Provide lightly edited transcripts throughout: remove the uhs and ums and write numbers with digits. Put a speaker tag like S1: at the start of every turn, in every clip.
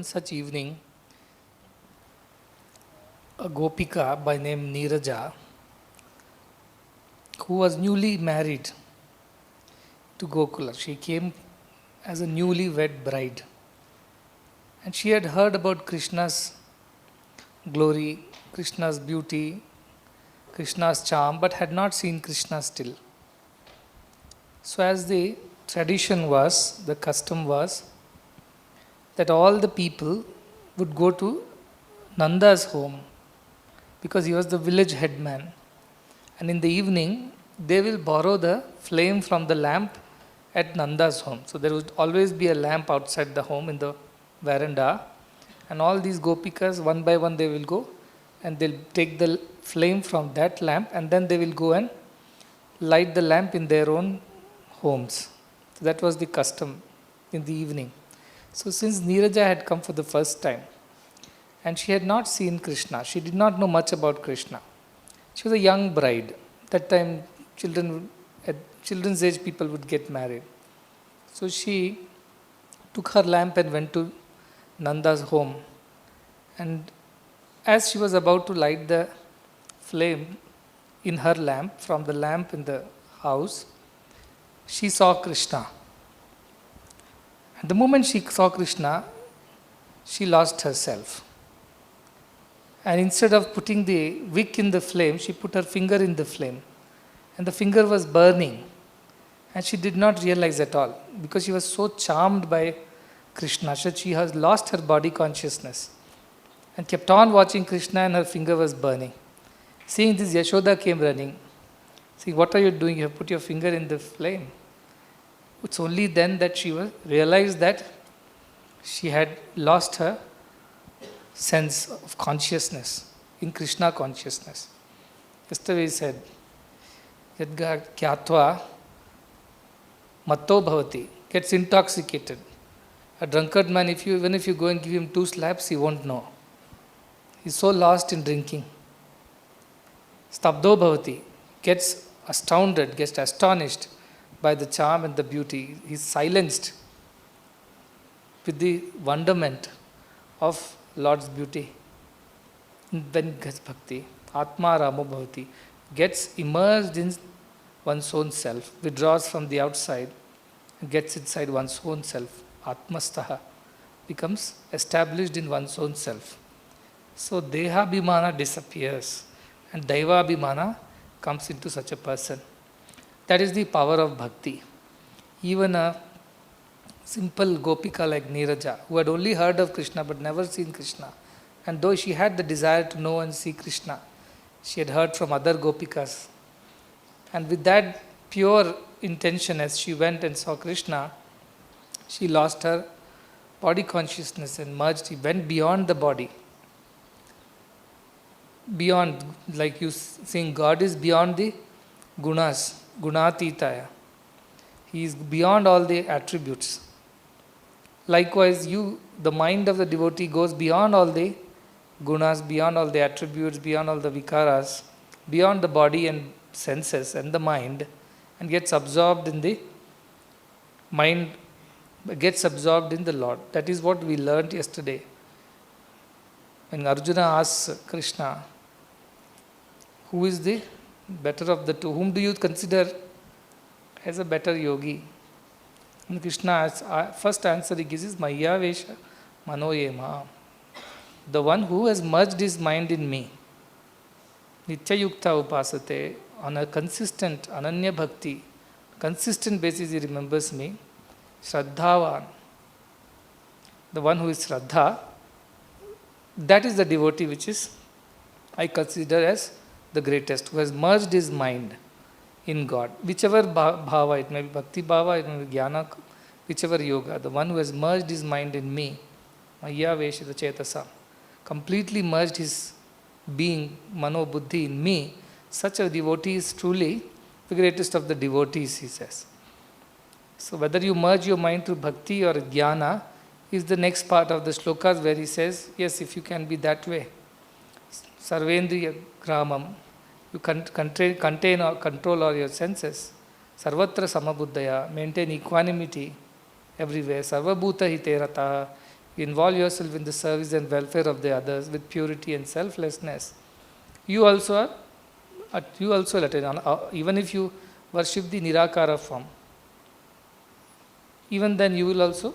S1: one such evening, a gopika by name Neeraja, who was newly married to Gokula. She came as a newly wed bride. And she had heard about Krishna's glory, Krishna's beauty, Krishna's charm, but had not seen Krishna still. So, as the tradition was, the custom was, that all the people would go to Nanda's home because he was the village headman. And in the evening, they will borrow the flame from the lamp at Nanda's home. So, there would always be a lamp outside the home in the veranda. And all these gopikas, one by one, they will go and they'll take the flame from that lamp and then they will go and light the lamp in their own homes. So that was the custom in the evening. So since Neeraja had come for the first time and she had not seen Krishna, she did not know much about Krishna. She was a young bride. That time at children's age people would get married. So she took her lamp and went to Nanda's home. And as she was about to light the flame in her lamp, from the lamp in the house, she saw Krishna. And the moment she saw Krishna, she lost herself. And instead of putting the wick in the flame, she put her finger in the flame. And the finger was burning. And she did not realize at all because she was so charmed by Krishna. So she has lost her body consciousness and kept on watching Krishna and her finger was burning. Seeing this, Yashoda came running. See, what are you doing? You have put your finger in the flame. It's only then that she realized that she had lost her sense of consciousness, in Krishna consciousness. Yesterday we said, Yadga kyatva matto bhavati, gets intoxicated. A drunkard man, even if you go and give him 2 slaps, he won't know. He's so lost in drinking. Stabdo bhavati, gets astounded, gets astonished by the charm and the beauty. He's silenced with the wonderment of Lord's beauty. Then gets bhakti, atma ramo bhavati, gets immersed in one's own self, withdraws from the outside and gets inside one's own self. Atmastaha becomes established in one's own self. So Dehabhimana disappears and Daivabhimana comes into such a person. That is the power of bhakti. Even a simple gopika like Neeraja, who had only heard of Krishna but never seen Krishna, and though she had the desire to know and see Krishna, she had heard from other gopikas. And with that pure intention, as she went and saw Krishna, she lost her body consciousness and merged, she went beyond the body. Beyond, like you saying, God is beyond the gunas, gunatitaya. He is beyond all the attributes. Likewise, the mind of the devotee goes beyond all the gunas, beyond all the attributes, beyond all the vikaras, beyond the body and senses and the mind, and gets absorbed in the mind, gets absorbed in the Lord. That is what we learned yesterday. When Arjuna asks Krishna, who is the better of the two? Whom do you consider as a better yogi? And Krishna, first answer he gives is Maya Vesha Manoyema. The one who has merged his mind in me. Nitya Yukta Upasate, on a consistent, Ananya Bhakti, consistent basis he remembers me. Shraddhavan, the one who is Shraddha, that is the devotee which is, I consider as the greatest, who has merged his mind in God. Whichever bhava, it may be bhakti bhava, it may be jnana, whichever yoga, the one who has merged his mind in me, Maya Veshita Chetasa, completely merged his being, mano buddhi in me, such a devotee is truly the greatest of the devotees, he says. So whether you merge your mind through bhakti or jnana is the next part of the slokas where he says, yes, if you can be that way. Sarvendriya gramam, you contain or control all your senses. Sarvatra samabuddhaya, maintain equanimity everywhere. Sarvabhuta hite rataha, you involve yourself in the service and welfare of the others with purity and selflessness, you also are, you also attain, even if you worship the Nirakara form, even then you will also,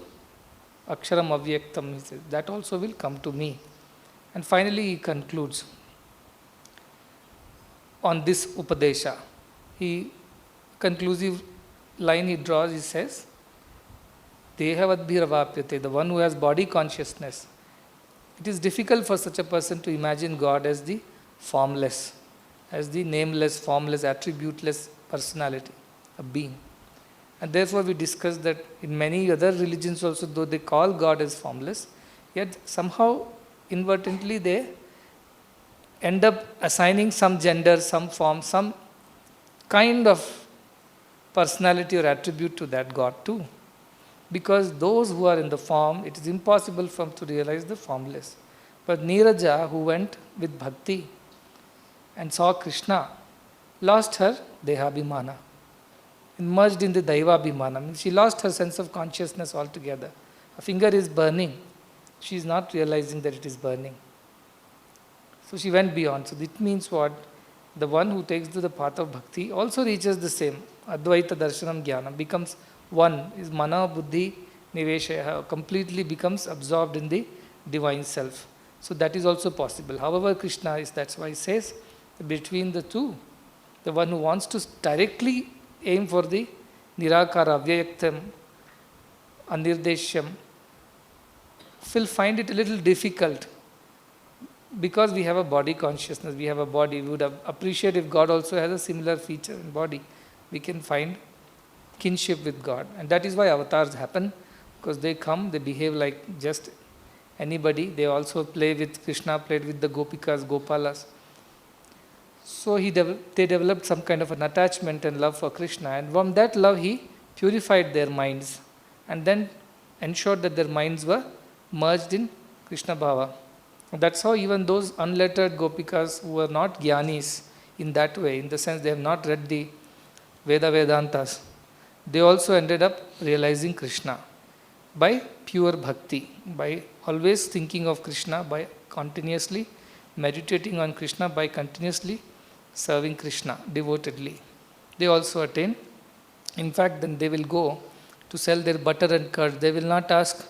S1: Aksharam Avyaktam, he says, that also will come to me. And finally he concludes on this Upadesha. He, conclusive line he draws, he says, Dehavadbhiravapyate, the one who has body consciousness. It is difficult for such a person to imagine God as the formless, as the nameless, formless, attributeless personality, a being. And therefore we discussed that in many other religions also, though they call God as formless, yet somehow inadvertently they end up assigning some gender, some form, some kind of personality or attribute to that God too. Because those who are in the form, it is impossible for them to realize the formless. But Neeraja, who went with bhakti and saw Krishna, lost her Dehabhimana, merged in the Daivabhimana. She lost her sense of consciousness altogether. Her finger is burning. She is not realizing that it is burning. So she went beyond. So it means what? The one who takes to the path of bhakti also reaches the same. Advaita Darshanam Jnanam becomes one, is Mana Buddhi Niveshaya, completely becomes absorbed in the divine self. So that is also possible. However, Krishna is, that's why he says, between the two, the one who wants to directly aim for the Nirakara, Avyayaktam, Anirdeshyam, will find it a little difficult because we have a body consciousness, we have a body. We would appreciate if God also has a similar feature in body. We can find kinship with God. And that is why avatars happen, because they come, they behave like just anybody. They also play with Krishna, played with the Gopikas, Gopalas. So they developed some kind of an attachment and love for Krishna. And from that love, he purified their minds and then ensured that their minds were merged in Krishna Bhava. That's how even those unlettered Gopikas who were not Gyanis in that way, in the sense they have not read the Vedantas, they also ended up realizing Krishna by pure bhakti, by always thinking of Krishna, by continuously meditating on Krishna, by continuously serving Krishna devotedly. They also attain. In fact, then they will go to sell their butter and curd. They will not ask,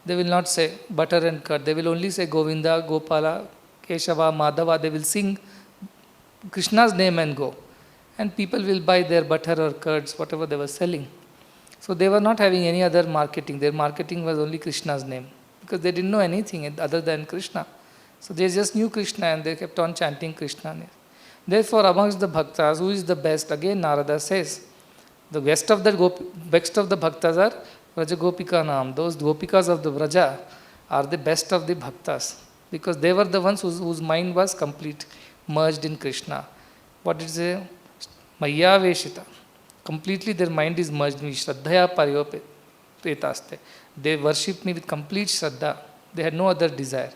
S1: they will not say butter and curd. They will only say Govinda, Gopala, Keshava, Madhava. They will sing Krishna's name and go. And people will buy their butter or curds, whatever they were selling. So they were not having any other marketing. Their marketing was only Krishna's name, because they didn't know anything other than Krishna. So they just knew Krishna and they kept on chanting Krishna name. Therefore, amongst the bhaktas, who is the best? Again, Narada says, the best of the bhaktas are Vraja Gopika Nam. Those Gopikas of the Vraja are the best of the bhaktas, because they were the ones whose mind was complete, merged in Krishna. What did it say? Maya Veshita. Completely their mind is merged in me. Shraddhaya Pariyopetaste. They worship me with complete Shraddha. They had no other desire.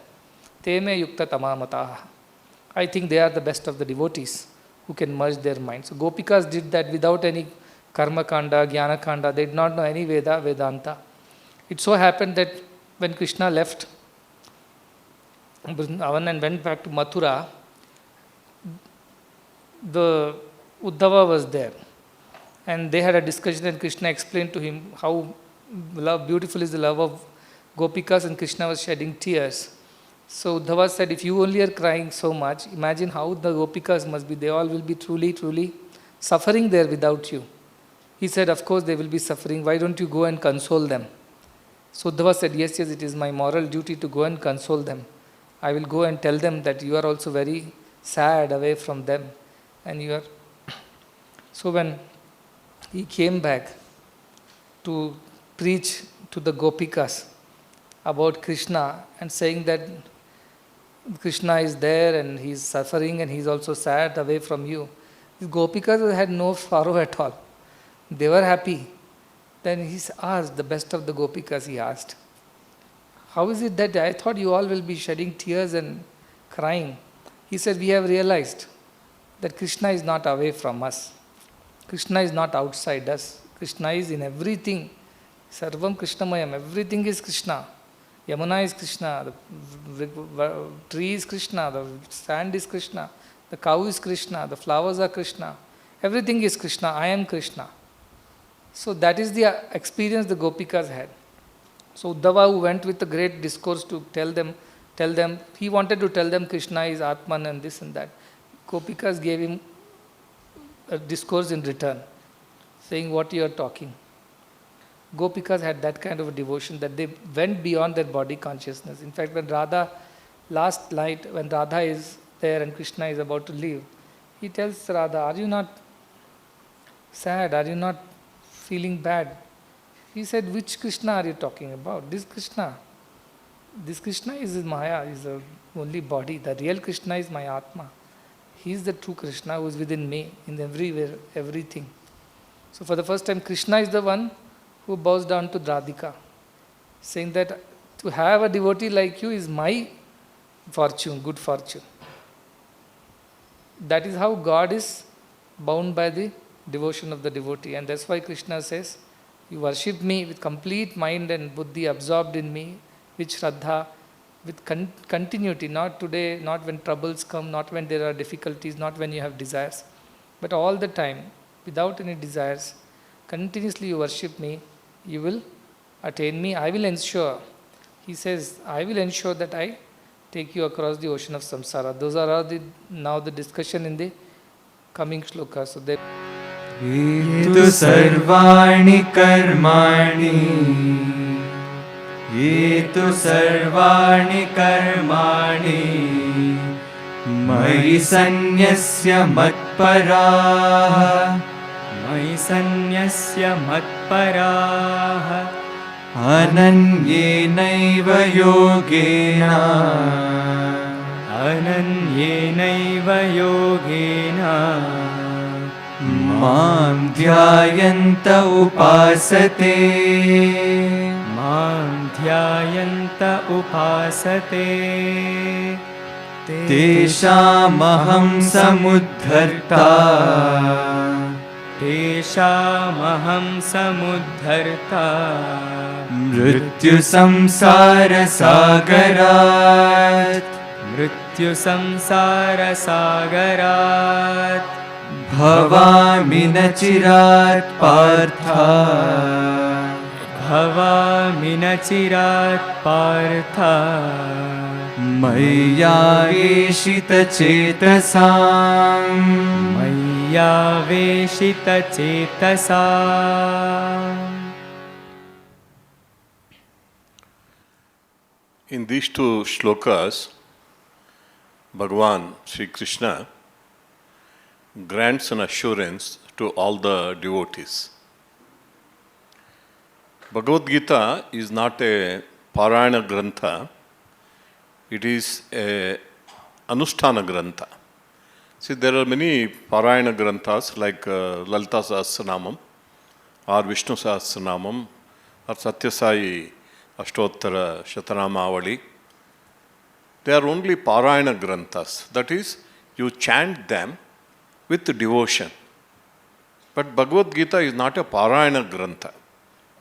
S1: Te me yukta tamamataha. I think they are the best of the devotees who can merge their minds. So Gopikas did that without any Karma Kanda, Jnana Kanda. They did not know any Vedanta. It so happened that when Krishna left Vrindavan and went back to Mathura, the Uddhava was there. And they had a discussion and Krishna explained to him how beautiful is the love of Gopikas, and Krishna was shedding tears. So Uddhava said, if you only are crying so much, imagine how the Gopikas must be. They all will be truly, truly suffering there without you. He said, of course they will be suffering. Why don't you go and console them? So Uddhava said, yes, it is my moral duty to go and console them. I will go and tell them that you are also very sad away from them. And you are. So when he came back to preach to the Gopikas about Krishna and saying that Krishna is there and he is suffering and he is also sad away from you, the Gopikas had no sorrow at all. They were happy. Then he asked, the best of the Gopikas, he asked, how is it that I thought you all will be shedding tears and crying? He said, we have realized that Krishna is not away from us. Krishna is not outside us. Krishna is in everything. Sarvam Krishnamayam. Everything is Krishna. Yamuna is Krishna, the tree is Krishna, the sand is Krishna, the cow is Krishna, the flowers are Krishna. Everything is Krishna, I am Krishna. So that is the experience the Gopikas had. So Uddhava, who went with a great discourse to tell them, he wanted to tell them Krishna is Atman and this and that. Gopikas gave him a discourse in return, saying what you are talking. Gopikas had that kind of a devotion that they went beyond their body consciousness. In fact, when Radha, last night, when Radha is there and Krishna is about to leave, he tells Radha, are you not sad? Are you not feeling bad? He said, which Krishna are you talking about? This Krishna. This Krishna is Maya, is the only body. The real Krishna is my Atma. He is the true Krishna who is within me, in everywhere, everything. So for the first time, Krishna is the one who bows down to Radhika, saying that to have a devotee like you is my fortune, good fortune. That is how God is bound by the devotion of the devotee. And that's why Krishna says, you worship me with complete mind and buddhi absorbed in me, with Shraddha, with continuity, not today, not when troubles come, not when there are difficulties, not when you have desires, but all the time, without any desires, continuously you worship me, you will attain me, I will ensure. He says, I will ensure that I take you across the ocean of samsara. Those are now the discussion in the coming shlokas. So they
S2: Etu sarvani karmani Etu sarvani karmani Mai sanyasya matparaha Mai sanyasya matparaha Ananyenaiva yogena Ananyenaiva yogena Mam dhyayanta upasate Mam dhyayanta upasate Teshamaham samudharta Teshamaham samudharta Mrityu samsara sagarat Mrityu samsara sagarat Bhavami nachirat partha Bhavami nachirat partha Maya veshita chetasam Maya veshita chetasam.
S3: In these two shlokas, Bhagavan Sri Krishna grants an assurance to all the devotees. Bhagavad Gita is not a Parayana Grantha, it is a Anusthana Grantha. See, there are many Parayana Granthas like Lalita Sahasranamam or Vishnu Sahasranamam or Satyasai Ashtottara Shatanamavali. They are only Parayana Granthas, that is, you chant them with devotion. But Bhagavad Gita is not a Parayana Grantha.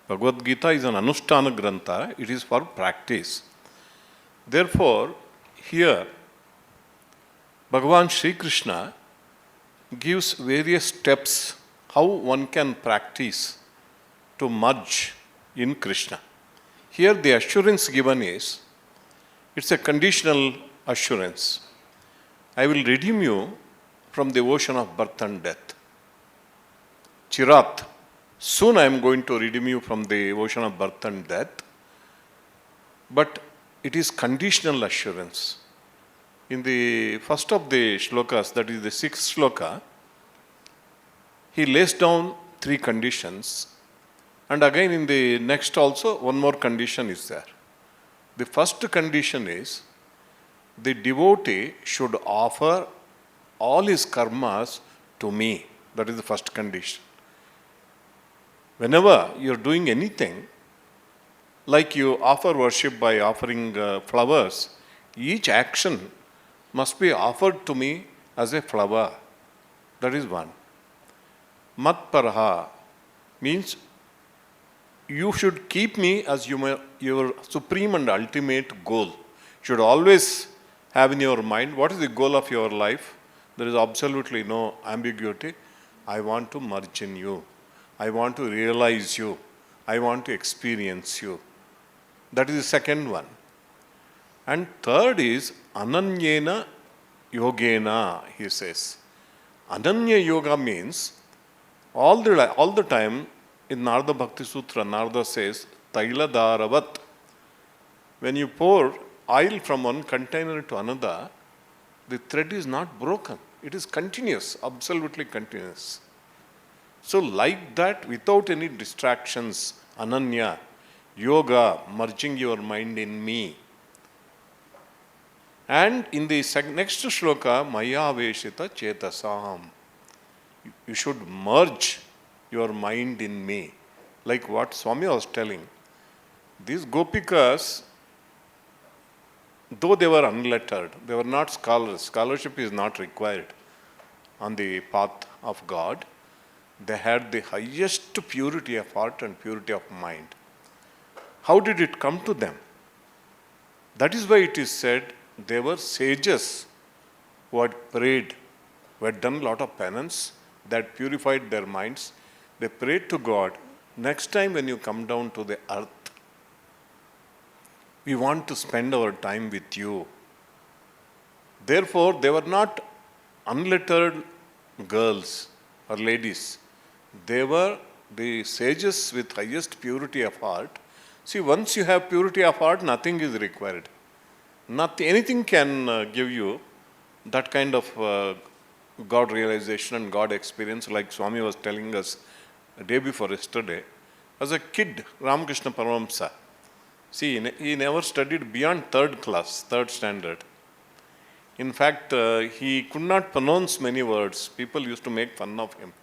S3: Bhagavad Gita is an Anushtana Grantha, it is for practice. Therefore, here, Bhagavan Sri Krishna gives various steps how one can practice to merge in Krishna. Here the assurance given is, it's a conditional assurance. I will redeem you from the ocean of birth and death. Chirat, soon I am going to redeem you from the ocean of birth and death. But it is conditional assurance. In the first of the shlokas, that is the sixth shloka, he lays down three conditions. And again in the next also, one more condition is there. The first condition is, the devotee should offer all his karmas to me. That is the first condition. Whenever you are doing anything, like you offer worship by offering flowers, each action must be offered to me as a flower. That is one. Matparaha means you should keep me as your supreme and ultimate goal. You should always have in your mind, what is the goal of your life? There is absolutely no ambiguity. I want to merge in you. I want to realize you. I want to experience you. That is the second one. And third is Ananyena Yogena, he says. Ananya Yoga means all the time in Narada Bhakti Sutra, Narada says, Taila Dharavat. When you pour oil from one container to another, the thread is not broken. It is continuous, absolutely continuous. So like that, without any distractions, Ananya, Yoga, merging your mind in me. And in the next shloka, Maya Veshita Chetasam. You should merge your mind in me. Like what Swami was telling. These Gopikas, though they were unlettered, they were not scholars. Scholarship is not required on the path of God. They had the highest purity of heart and purity of mind. How did it come to them? That is why it is said they were sages who had prayed, who had done a lot of penance, that purified their minds. They prayed to God, next time when you come down to the earth, we want to spend our time with you. Therefore, they were not unlettered girls or ladies. They were the sages with highest purity of heart. See, once you have purity of heart, nothing is required. Anything can give you that kind of God realization and God experience, like Swami was telling us a day before yesterday. As a kid, Ramakrishna Paramahamsa, see, he never studied beyond third class, third standard. In fact, he could not pronounce many words. People used to make fun of him.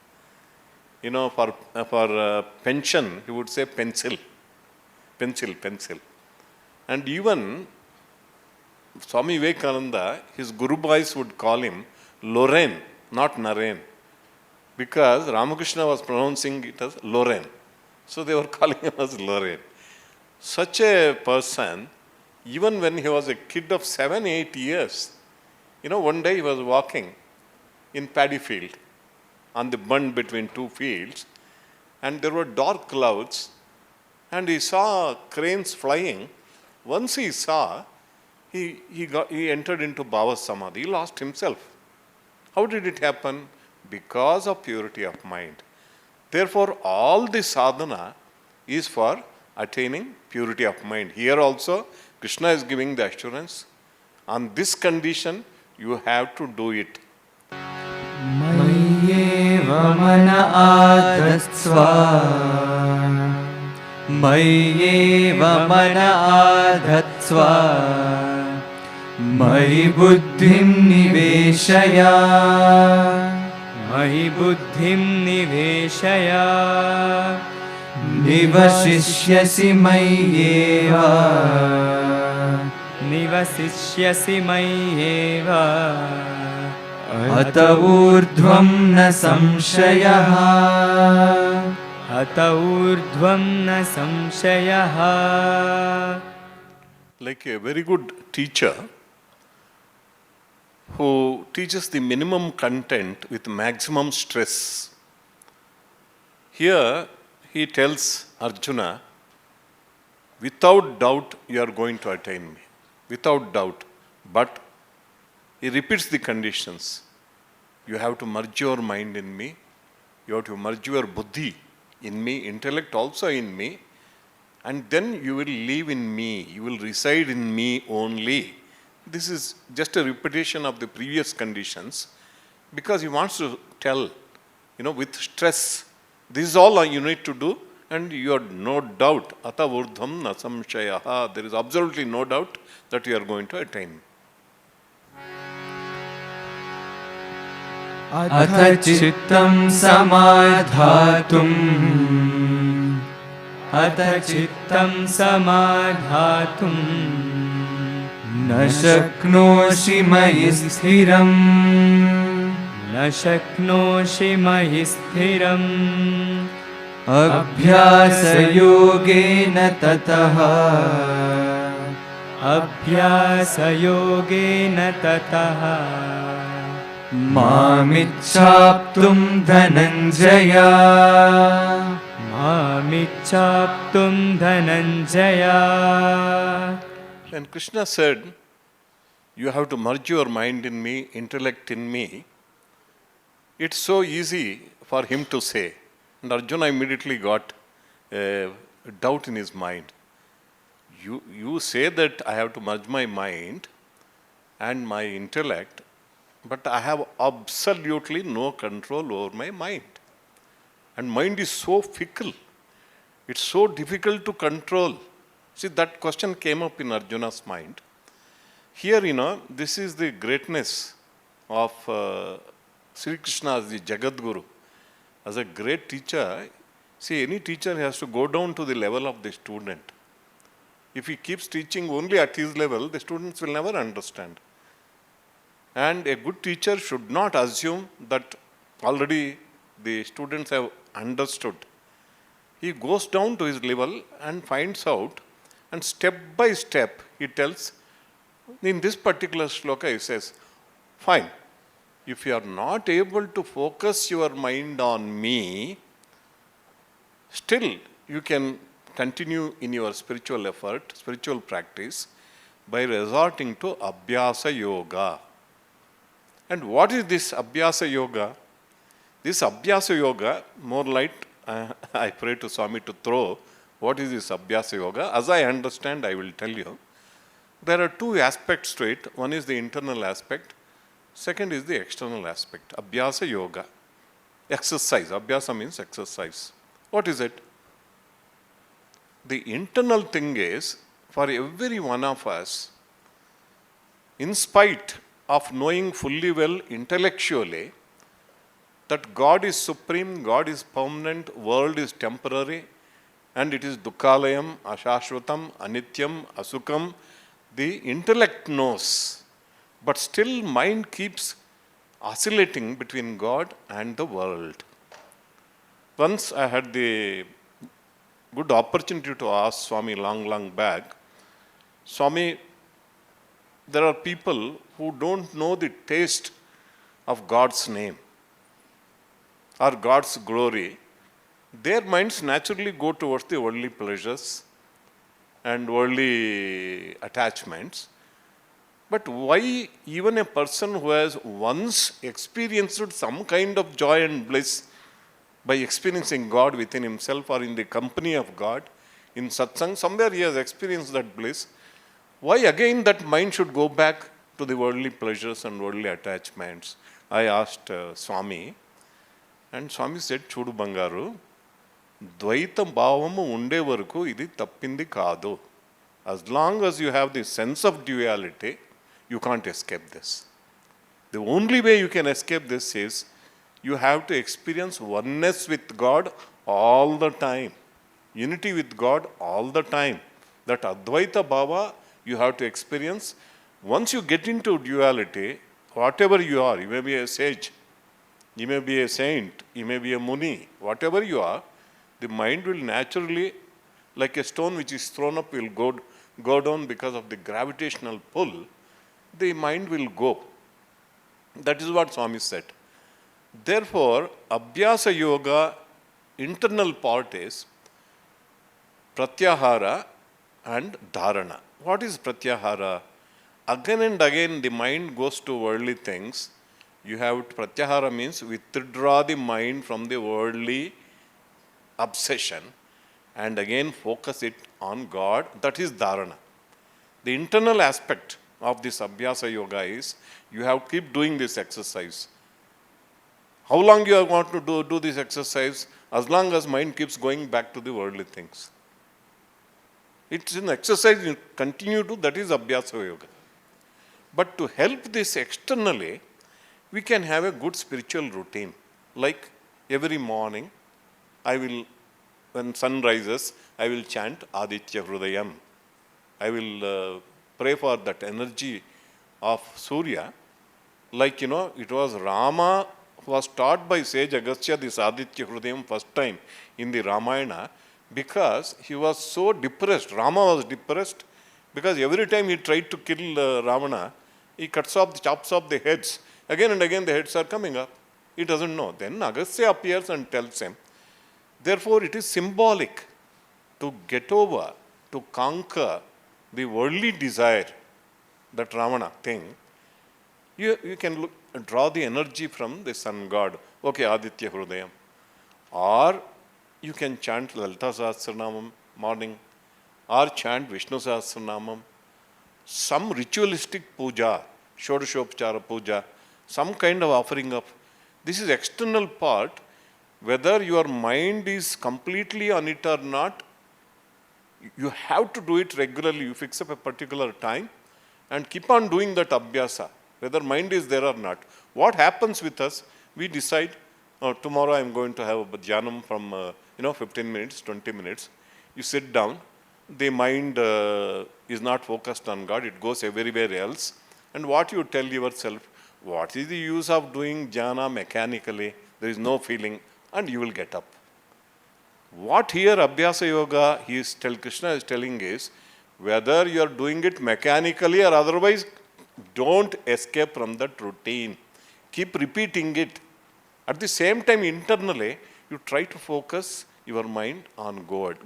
S3: You know, for pension, he would say pencil. Pencil. And even Swami Vivekananda, his Guru boys would call him Loren, not Naren, because Ramakrishna was pronouncing it as Loren. So they were calling him as Loren. Such a person, even when he was a kid of 7-8 years, you know, one day he was walking in paddy field on the bund between two fields, and there were dark clouds, and he saw cranes flying. Once he saw, he entered into Bhava Samadhi. He lost himself. How did it happen? Because of purity of mind. Therefore, all the sadhana is for attaining purity of mind. Here also, Krishna is giving the assurance. On this condition, you have to do it.
S2: Mayyeva mana adhatsva Mayyeva mana adhatsva Mayi buddhim niveshaya Mayi buddhim niveshaya Nivasishyasi mayyeva Nivasishyasi mayyeva Atavurdhvam na samshayaha Atavurdhvam na samshayaha.
S3: Like a very good teacher who teaches the minimum content with maximum stress. Here he tells Arjuna, without doubt you are going to attain me. Without doubt. But he repeats the conditions. You have to merge your mind in me. You have to merge your buddhi in me, intellect also in me. And then you will live in me. You will reside in me only. This is just a repetition of the previous conditions, because he wants to tell, with stress, this is all you need to do, and you are no doubt, atavurdham na samshayaha, there is absolutely no doubt that you are going to attain.
S2: Atha chittam samadhatum Atha chittam samadhatum Na shaknoshi mayi sthiram Na shaknoshi mayi sthiram अभ्यासयोगेन ततः अभ्यासयोगेन ततः मामिच्छाप्तुं Dhananjay मामिच्छाप्तुं Dhananjay.
S3: And Krishna said, you have to merge your mind in me, intellect in me. It's so easy for him to say. And Arjuna immediately got a doubt in his mind. You say that I have to merge my mind and my intellect, but I have absolutely no control over my mind. And mind is so fickle. It's so difficult to control. See, that question came up in Arjuna's mind. Here, this is the greatness of Sri Krishna as the Jagat Guru. As a great teacher, see, any teacher has to go down to the level of the student. If he keeps teaching only at his level, the students will never understand. And a good teacher should not assume that already the students have understood. He goes down to his level and finds out, and step by step he tells, in this particular shloka he says, fine, if you are not able to focus your mind on me, still you can continue in your spiritual effort, spiritual practice, by resorting to Abhyasa Yoga. And what is this Abhyasa Yoga? This Abhyasa Yoga, more light, I pray to Swami to throw, what is this Abhyasa Yoga? As I understand, I will tell you. There are two aspects to it. One is the internal aspect. Second is the external aspect. Abhyasa Yoga. Exercise. Abhyasa means exercise. What is it? The internal thing is, for every one of us, in spite of knowing fully well intellectually that God is supreme, God is permanent, world is temporary, and it is dukkhalayam, ashashvatam, anityam, asukam, the intellect knows, but still mind keeps oscillating between God and the world. Once I had the good opportunity to ask Swami long back, Swami, there are people who don't know the taste of God's name or God's glory. Their minds naturally go towards the worldly pleasures and worldly attachments. But why even a person who has once experienced some kind of joy and bliss by experiencing God within himself or in the company of God, in satsang, somewhere he has experienced that bliss, why again that mind should go back to the worldly pleasures and worldly attachments? I asked Swami, and Swami said, Chudu Bangaru, Dvaita Bhavamu unde varaku idi tappindi kaadu. As long as you have the sense of duality, you can't escape this. The only way you can escape this is you have to experience oneness with God all the time, unity with God all the time. That Advaita Bhava you have to experience. Once you get into duality, whatever you are, you may be a sage, you may be a saint, you may be a muni, whatever you are, the mind will naturally, like a stone which is thrown up, will go down because of the gravitational pull. The mind will go. That is what Swami said. Therefore, Abhyasa Yoga, internal part is Pratyahara and Dharana. What is Pratyahara? Again and again the mind goes to worldly things. You have Pratyahara means withdraw the mind from the worldly obsession and again focus it on God. That is Dharana. The internal aspect of this Abhyasa Yoga is you have to keep doing this exercise. How long you want to do this exercise? As long as mind keeps going back to the worldly things. It's an exercise you continue to, that is Abhyasa Yoga. But to help this externally, we can have a good spiritual routine. Like every morning, when sun rises, I will chant Aditya Hrudayam. I will pray for that energy of Surya. Like, it was Rama was taught by sage Agastya this Aditya Hrudayam first time in the Ramayana because he was so depressed. Rama was depressed because every time he tried to kill Ravana, he chops off the heads. Again and again the heads are coming up. He doesn't know. Then Agastya appears and tells him. Therefore, it is symbolic to get over, to conquer the worldly desire, that Ravana thing. You can draw the energy from the sun god. Okay, Aditya Hrudayam. Or you can chant Lalita Sahasranamam morning, or chant Vishnu Sahasranamam. Some ritualistic puja, Shodashopchara puja, some kind of offering up. This is external part. Whether your mind is completely on it or not, you have to do it regularly. You fix up a particular time and keep on doing that abhyasa, whether mind is there or not. What happens with us, we decide, tomorrow I am going to have a dhyanam from 15 minutes, 20 minutes. You sit down, the mind is not focused on God, it goes everywhere else. And what you tell yourself, what is the use of doing jhana mechanically? There is no feeling, and you will get up. What here Abhyasa Yoga, Krishna is telling is, whether you are doing it mechanically or otherwise, don't escape from that routine. Keep repeating it. At the same time, internally, you try to focus your mind on God.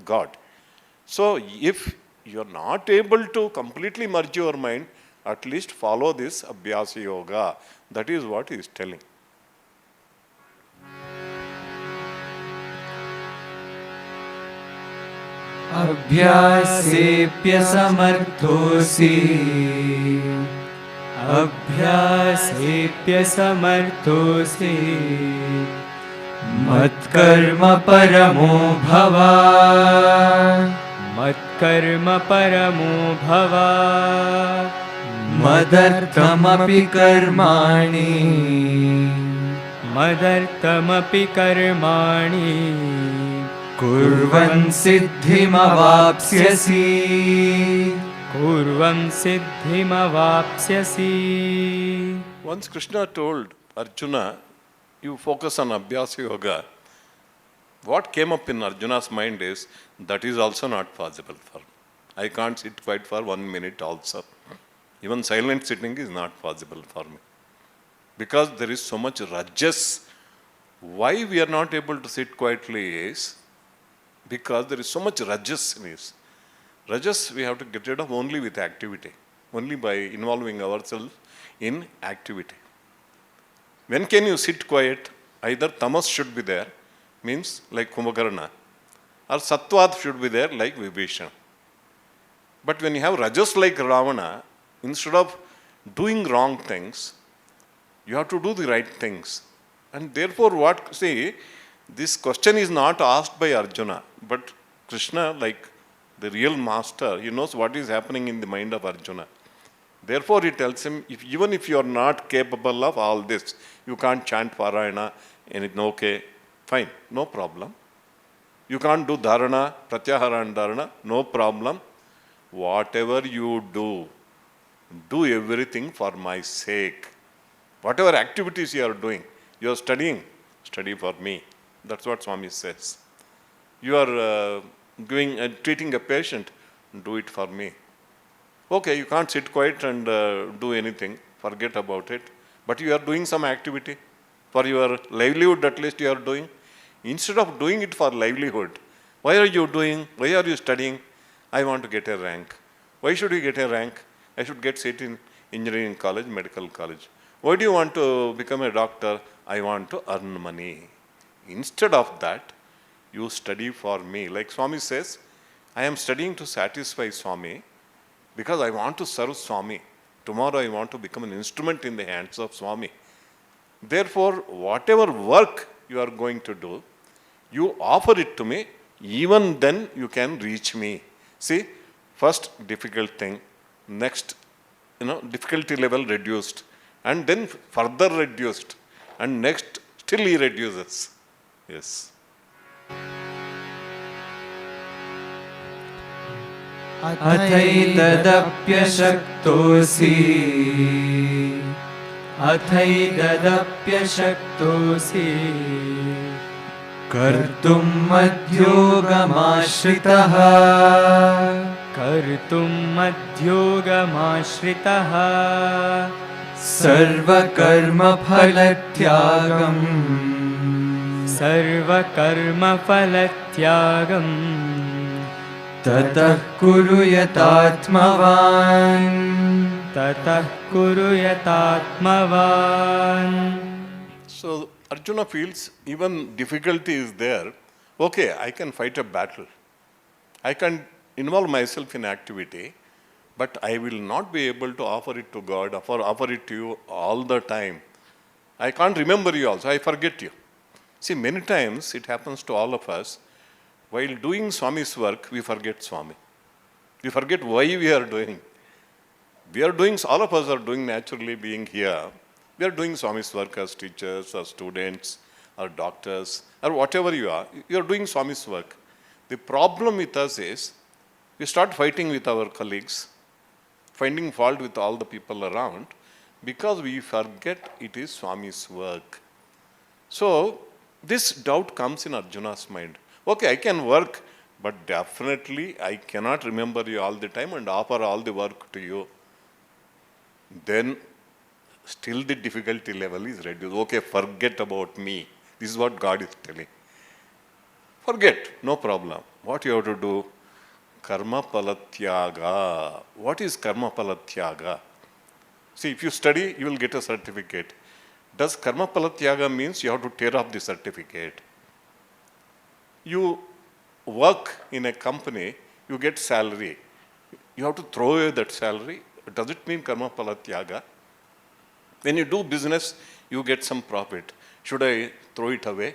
S3: So, if you are not able to completely merge your mind, at least follow this Abhyasa Yoga. That is what he is telling.
S2: अभ्यासेऽप्यसमर्थोऽसि अभ्यासेऽप्यसमर्थोऽसि मत्कर्म परमो भव मत्कर्म परमो भव मदर्थमपि कर्माणि मदर्थमपि कर्माणि कुर्वन् सिद्धिमवाप्स्यसि कुर्वन् सिद्धिमवाप्स्यसि.
S3: Once Krishna told Arjuna, you focus on Abhyasa Yoga. What came up in Arjuna's mind is, that is also not possible for me. I can't sit quiet for 1 minute also. Even silent sitting is not possible for me. Because there is so much rajas. Why we are not able to sit quietly is, because there is so much rajas in this. Rajas we have to get rid of only with activity, only by involving ourselves in activity. When can you sit quiet? Either tamas should be there, means like Kumbhakarna, or sattvad should be there like Vibhishana. But when you have rajas like Ravana, instead of doing wrong things, you have to do the right things. And therefore this question is not asked by Arjuna, but Krishna, like the real master, he knows what is happening in the mind of Arjuna. Therefore he tells him, even if you are not capable of all this, you can't chant Parayana, okay, fine, no problem. You can't do Dharana, Pratyahara and Dharana, no problem. Whatever you do everything for my sake. Whatever activities you are doing, you are studying, study for me. That's what Swami says. You are treating a patient, do it for me. Okay, you can't sit quiet and do anything, forget about it. But you are doing some activity. For your livelihood at least you are doing. Instead of doing it for livelihood, why are you doing? Why are you studying? I want to get a rank. Why should you get a rank? I should get seat in engineering college, medical college. Why do you want to become a doctor? I want to earn money. Instead of that, you study for me. Like Swami says, I am studying to satisfy Swami because I want to serve Swami. Tomorrow I want to become an instrument in the hands of Swami. Therefore, whatever work you are going to do, you offer it to me, even then you can reach me. See, first difficult thing, next, difficulty level reduced, and then further reduced, and next still he reduces. Yes.
S2: अथैतदप्यशक्तोऽसि अथैतदप्यशक्तोऽसि कर्तुं मद्योगमाश्रितः सर्वकर्मफलत्यागम् ततः कुरु यतात्मवान्
S3: So Arjuna feels even difficulty is there. Okay, I can fight a battle. I can involve myself in activity, but I will not be able to offer it to God, offer it to you all the time. I can't remember you also, I forget you. See, many times it happens to all of us, while doing Swami's work, we forget Swami. We forget why we are doing. All of us are doing naturally being here. We are doing Swami's work as teachers, as students, or doctors, or whatever you are doing Swami's work. The problem with us is, we start fighting with our colleagues, finding fault with all the people around, because we forget it is Swami's work. So, this doubt comes in Arjuna's mind. Okay, I can work, but definitely I cannot remember you all the time and offer all the work to you. Then, still the difficulty level is reduced. Okay, forget about me. This is what God is telling. Forget, no problem. What you have to do? Karma palatyaga. What is karma palatyaga? See, if you study, you will get a certificate. Does karma palatyaga means you have to tear off the certificate? You work in a company, you get salary. You have to throw away that salary. Does it mean karma palatyaga? When you do business, you get some profit. Should I throw it away?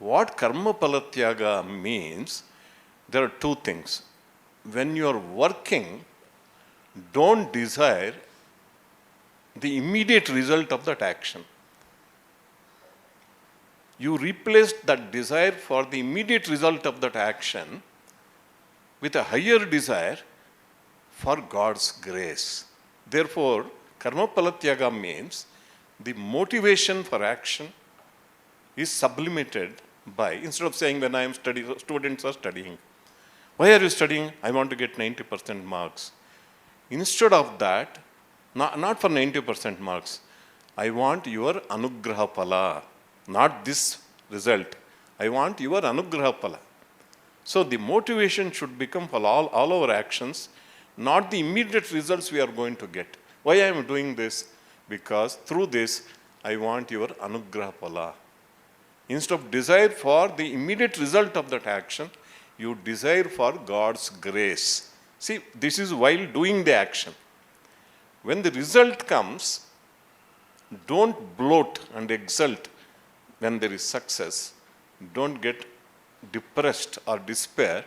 S3: What karma palatyaga means, there are two things. When you are working, don't desire the immediate result of that action. You replace that desire for the immediate result of that action with a higher desire for God's grace. Therefore, karma palatyaga means the motivation for action is sublimated by, instead of saying when I am studying, students are studying. Why are you studying? I want to get 90% marks. Instead of that, not for 90% marks, I want your anugraha pala, not this result. I want your anugraha pala. So the motivation should become for all our actions, not the immediate results we are going to get. Why I am doing this? Because through this, I want your anugraha pala. Instead of desire for the immediate result of that action, you desire for God's grace. See, this is while doing the action. When the result comes, don't bloat and exult when there is success. Don't get depressed or despair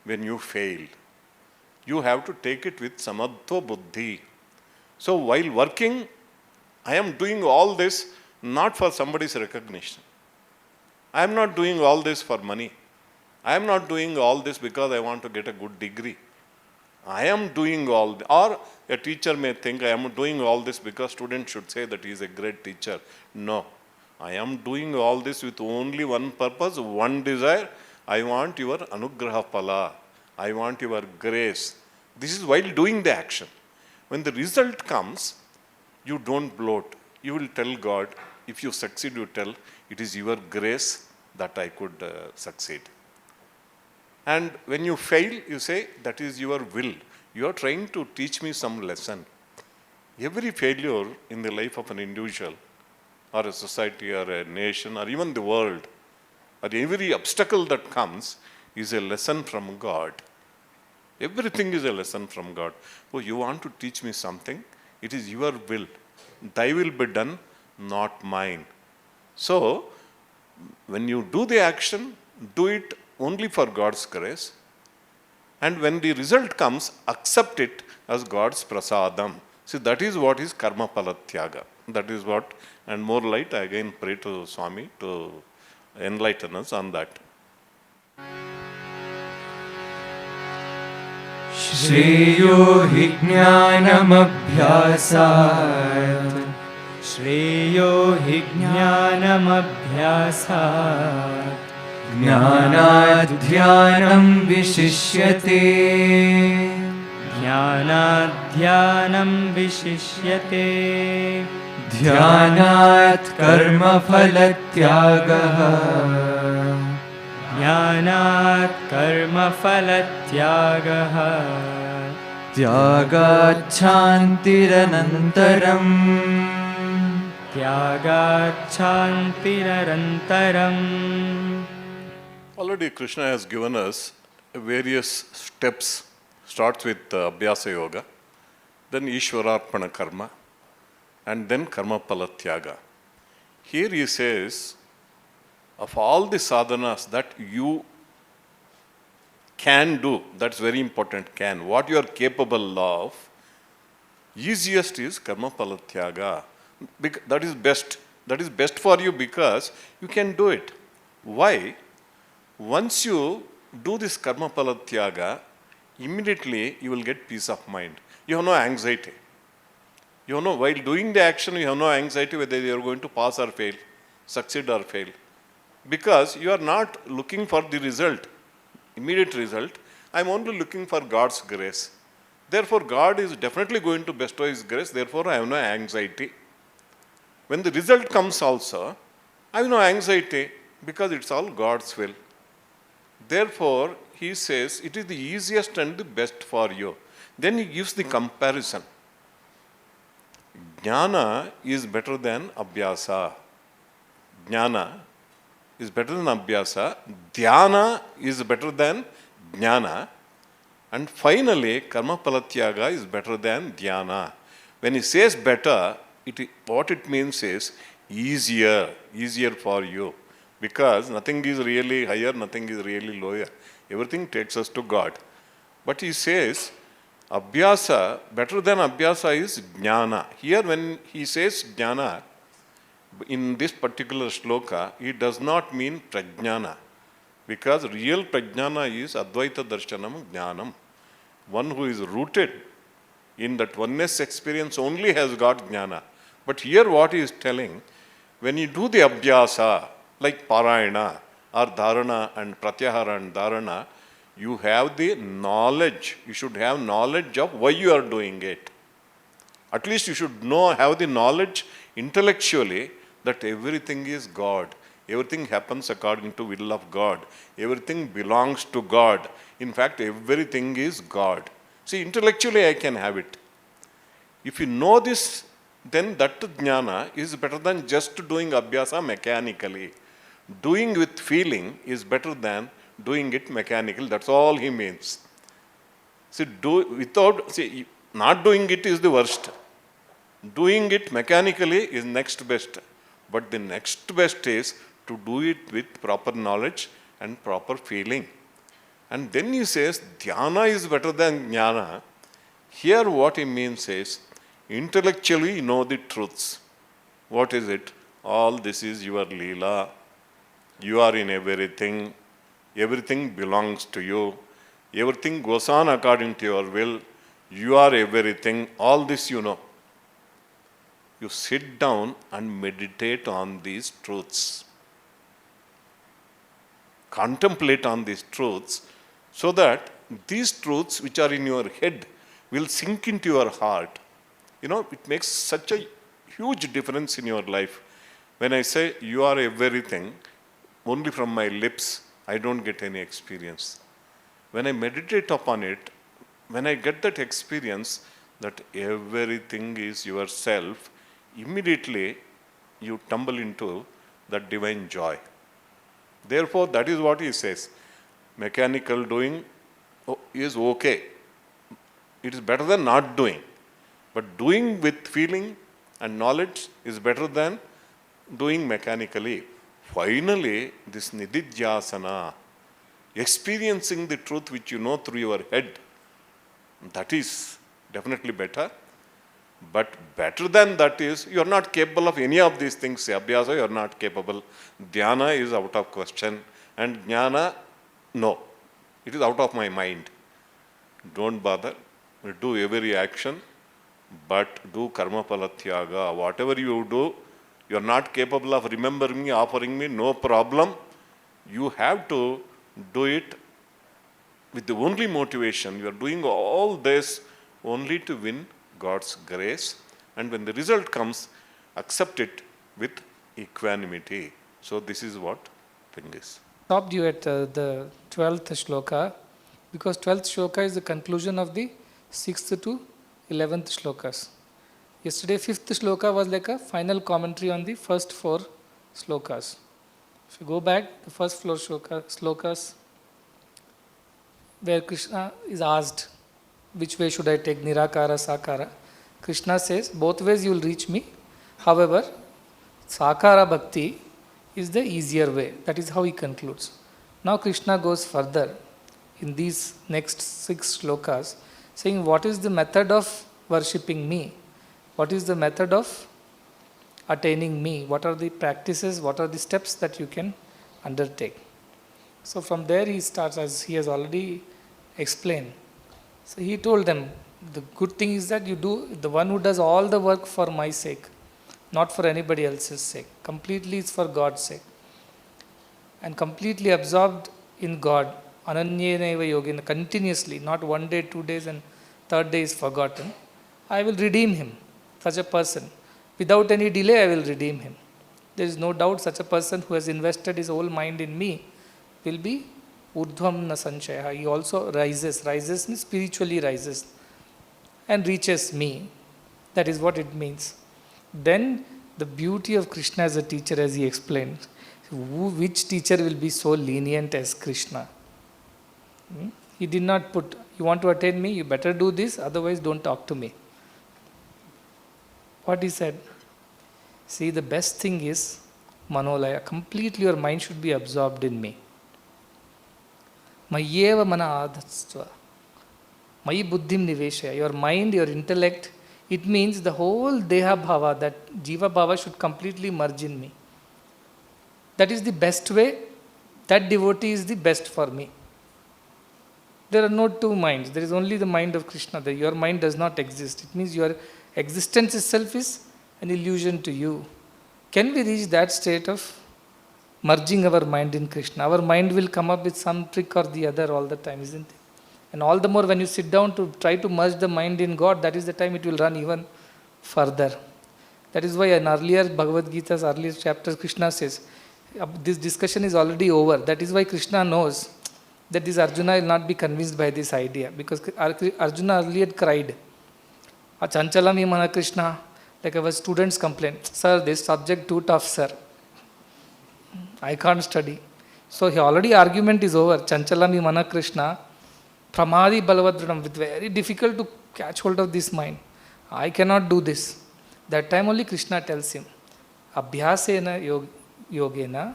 S3: when you fail. You have to take it with samadho buddhi. So while working, I am doing all this not for somebody's recognition. I am not doing all this for money. I am not doing all this because I want to get a good degree. I am doing all this. Or a teacher may think I am doing all this because students should say that he is a great teacher. No. I am doing all this with only one purpose, one desire. I want your anugraha pala. I want your grace. This is while doing the action. When the result comes, you don't bloat. You will tell God, if you succeed, you tell, it is your grace that I could succeed. And when you fail, you say, that is your will. You are trying to teach me some lesson. Every failure in the life of an individual, or a society, or a nation, or even the world, or every obstacle that comes is a lesson from God. Everything is a lesson from God. Oh, you want to teach me something? It is your will. Thy will be done, not mine. So, when you do the action, do it only for God's grace. And when the result comes, accept it as God's prasadam. See, that is what is karma palatyaga. That is what, and more light, I again pray to Swami to enlighten us on that.
S2: श्रेयो हि ज्ञानमभ्यासात् श्रेयो हि ज्ञानमभ्यासात् ज्ञानाध्यानं विशिष्यते ज्ञानाध्यानं विशिष्यते ध्यानात् कर्मफलत्यागः ज्ञानात् कर्मफलत्यागः त्यागात् शान्तिरनन्तरम् त्यागात् शान्तिरनन्तरम्.
S3: Already Krishna has given us various steps. Starts with Abhyasa Yoga, then Ishwararpana Karma, and then Karma Palatyaga. Here he says, of all the sadhanas that you can do, that's very important, can, what you are capable of, easiest is Karma Palatyaga. That is best. That is best for you because you can do it. Why? Once you do this Karma Palatyaga, immediately you will get peace of mind. You have no anxiety. You know, while doing the action, you have no anxiety whether you are going to pass or fail, succeed or fail. Because you are not looking for the result, immediate result. I am only looking for God's grace. Therefore, God is definitely going to bestow His grace. Therefore, I have no anxiety. When the result comes also, I have no anxiety because it's all God's will. Therefore, he says it is the easiest and the best for you. Then he gives the comparison. Jnana is better than Abhyasa. Jnana is better than Abhyasa. Dhyana is better than Jnana. And finally, Karma Palatyaga is better than Dhyana. When he says better, what it means is easier for you. Because nothing is really higher, nothing is really lower. Everything takes us to God. But he says, Abhyasa, better than Abhyasa is Jnana. Here when he says Jnana, in this particular shloka, it does not mean Prajnana. Because real Prajnana is Advaita Darshanam Jnanam. One who is rooted in that oneness experience only has got Jnana. But here what he is telling, when you do the Abhyasa, like Parayana or Dharana and Pratyahara and Dharana, you have the knowledge. You should have knowledge of why you are doing it. At least you should have the knowledge intellectually that everything is God. Everything happens according to will of God. Everything belongs to God. In fact, everything is God. See, intellectually I can have it. If you know this, then that jnana is better than just doing abhyasa mechanically. Doing with feeling is better than doing it mechanically. That's all he means. See, not doing it is the worst. Doing it mechanically is next best. But the next best is to do it with proper knowledge and proper feeling. And then he says, dhyana is better than jnana. Here what he means is, intellectually you know the truths. What is it? All this is your leela. You are in everything. Everything belongs to you. Everything goes on according to your will. You are everything. All this you know. You sit down and meditate on these truths. Contemplate on these truths so that these truths which are in your head will sink into your heart. You know, it makes such a huge difference in your life. When I say you are everything, only from my lips, I don't get any experience. When I meditate upon it, when I get that experience that everything is yourself, immediately you tumble into that divine joy. Therefore, that is what he says. Mechanical doing is okay. It is better than not doing. But doing with feeling and knowledge is better than doing mechanically. Finally, this nididhyasana, experiencing the truth which you know through your head, that is definitely better. But better than that is, you are not capable of any of these things. Abhyasa, you are not capable. Dhyana is out of question. And jnana, no. It is out of my mind. Don't bother. Do every action but do karma palatyaga. Whatever you do, you are not capable of remembering me, offering me, no problem. You have to do it with the only motivation. You are doing all this only to win God's grace. And when the result comes, accept it with equanimity. So this is what thing is.
S1: Stopped you at the 12th shloka, because 12th shloka is the conclusion of the 6th to 11th shlokas. Yesterday 5th shloka was like a final commentary on the first 4 shlokas. If you go back, the first 4 shlokas where Krishna is asked, which way should I take, Nirakara, Sakara? Krishna says, both ways you will reach me. However, Sakara Bhakti is the easier way. That is how he concludes. Now Krishna goes further in these next 6 shlokas, saying what is the method of worshipping me? What is the method of attaining me? What are the practices? What are the steps that you can undertake? So from there he starts, as he has already explained. So he told them, the good thing is that you do, the one who does all the work for my sake, not for anybody else's sake. Completely it's for God's sake. And completely absorbed in God, ananyenaiva yogena, continuously, not 1 day, 2 days and 3rd day is forgotten. I will redeem him, such a person. Without any delay, I will redeem him. There is no doubt such a person who has invested his whole mind in me will be urdhvam na sanchaya. He also rises means spiritually rises and reaches me. That is what it means. Then the beauty of Krishna as a teacher, as he explained, which teacher will be so lenient as Krishna? He did not put, you want to attain me, you better do this, otherwise don't talk to me. What he said? See, the best thing is manolaya. Completely your mind should be absorbed in me. Mayeva mana adhastva. Mayi buddhim niveshaya. Your mind, your intellect, it means the whole deha bhava, that jiva bhava should completely merge in me. That is the best way. That devotee is the best for me. There are no two minds. There is only the mind of Krishna. Your mind does not exist. It means your existence itself is an illusion to you. Can we reach that state of merging our mind in Krishna? Our mind will come up with some trick or the other all the time, isn't it? And all the more when you sit down to try to merge the mind in God, that is the time it will run even further. That is why in earlier Bhagavad Gita's earlier chapters, Krishna says, this discussion is already over. That is why Krishna knows that this Arjuna will not be convinced by this idea. Because Arjuna earlier cried, Chanchalami Mana Krishna, like our students complain, sir, this subject too tough, sir. I can't study. So already argument is over. Chanchalami Mana Krishna, Pramadi Balavadranam, with very difficult to catch hold of this mind. I cannot do this. That time only Krishna tells him, Abhyasena yogena,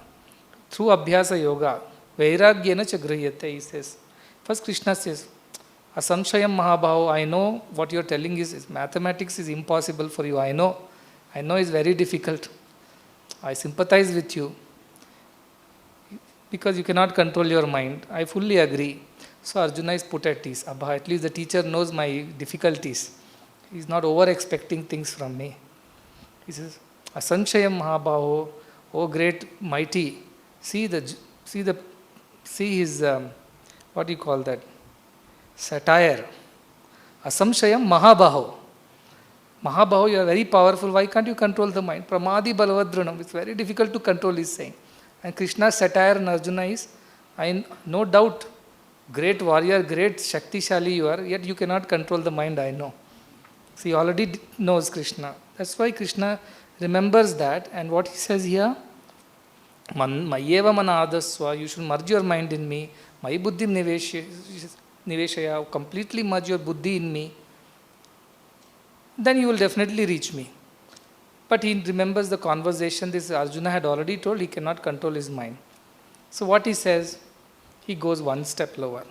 S1: through Abhyasa yoga, Vairagyena cha grihiyate, he says. First Krishna says, Asamshayam Mahabhaho, I know what you are telling is mathematics is impossible for you. I know it's very difficult. I sympathize with you because you cannot control your mind. I fully agree. So Arjuna is put at ease. Abha, at least the teacher knows my difficulties. He is not over expecting things from me. He says, Asanshayam Mahabhaho, O great mighty, see his, what do you call that? Satire. Asamshayam Mahabhaho. Mahabhaho, you are very powerful. Why can't you control the mind? Pramadi Balavadranam. It's very difficult to control, he's saying. And Krishna's satire in Arjuna is, no doubt, great warrior, great Shaktishali you are, yet you cannot control the mind, I know. So he already knows Krishna. That's why Krishna remembers that. And what he says here, Mayeva mana adasva, you should merge your mind in me. Mayi buddhim niveshaya, completely merge your buddhi in me. Then you will definitely reach me. But he remembers the conversation this Arjuna had already told, he cannot control his mind. So what he says, he goes one step lower.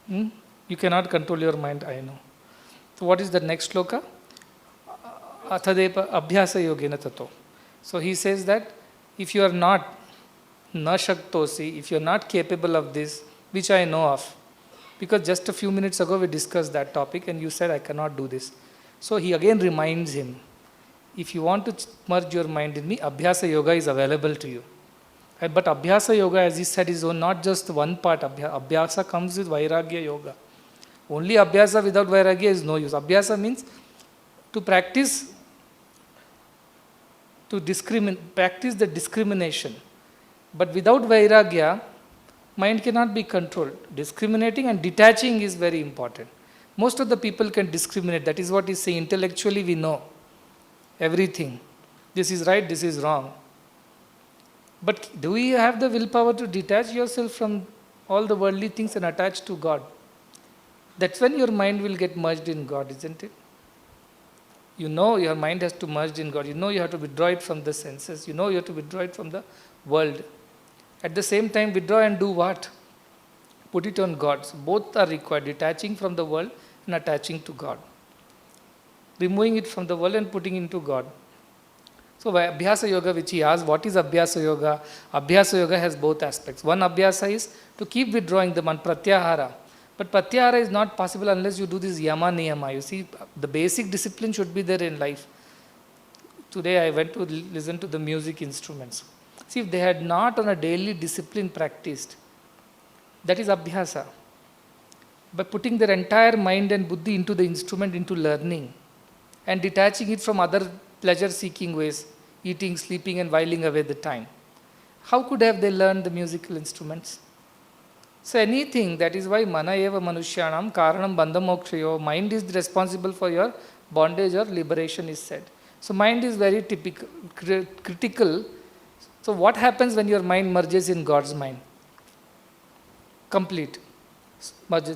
S1: You cannot control your mind, I know. So what is the next shloka? Athadepa abhyasa yogena tato. So he says that if you are not nashaktosi, if you are not capable of this, which I know of, because just a few minutes ago we discussed that topic and you said I cannot do this. So he again reminds him, if you want to merge your mind in me, Abhyasa Yoga is available to you. But Abhyasa Yoga, as he said, is not just one part. Abhyasa comes with Vairagya Yoga. Only Abhyasa without Vairagya is no use. Abhyasa means to practice, practice the discrimination. But without Vairagya, mind cannot be controlled. Discriminating and detaching is very important. Most of the people can discriminate. That is what he's saying. Intellectually we know everything. This is right, this is wrong. But do you have the willpower to detach yourself from all the worldly things and attach to God? That's when your mind will get merged in God, isn't it? You know your mind has to merge in God. You know you have to withdraw it from the senses. You know you have to withdraw it from the world. At the same time, withdraw and do what? Put it on God. So both are required, detaching from the world and attaching to God. Removing it from the world and putting into God. So Abhyasa Yoga, which he asked, what is Abhyasa Yoga? Abhyasa Yoga has both aspects. One Abhyasa is to keep withdrawing the man, Pratyahara. But Pratyahara is not possible unless you do this Yama Niyama. You see, the basic discipline should be there in life. Today I went to listen to the music instruments. See, if they had not on a daily discipline practiced, that is Abhyasa. By putting their entire mind and buddhi into the instrument, into learning, and detaching it from other pleasure-seeking ways, eating, sleeping, and whiling away the time. How could have they learned the musical instruments? So anything, that is why mana eva manushyanam karanam bandha mokshayo, mind is responsible for your bondage or liberation is said. So mind is very typical, critical. So what happens when your mind merges in God's mind? Complete.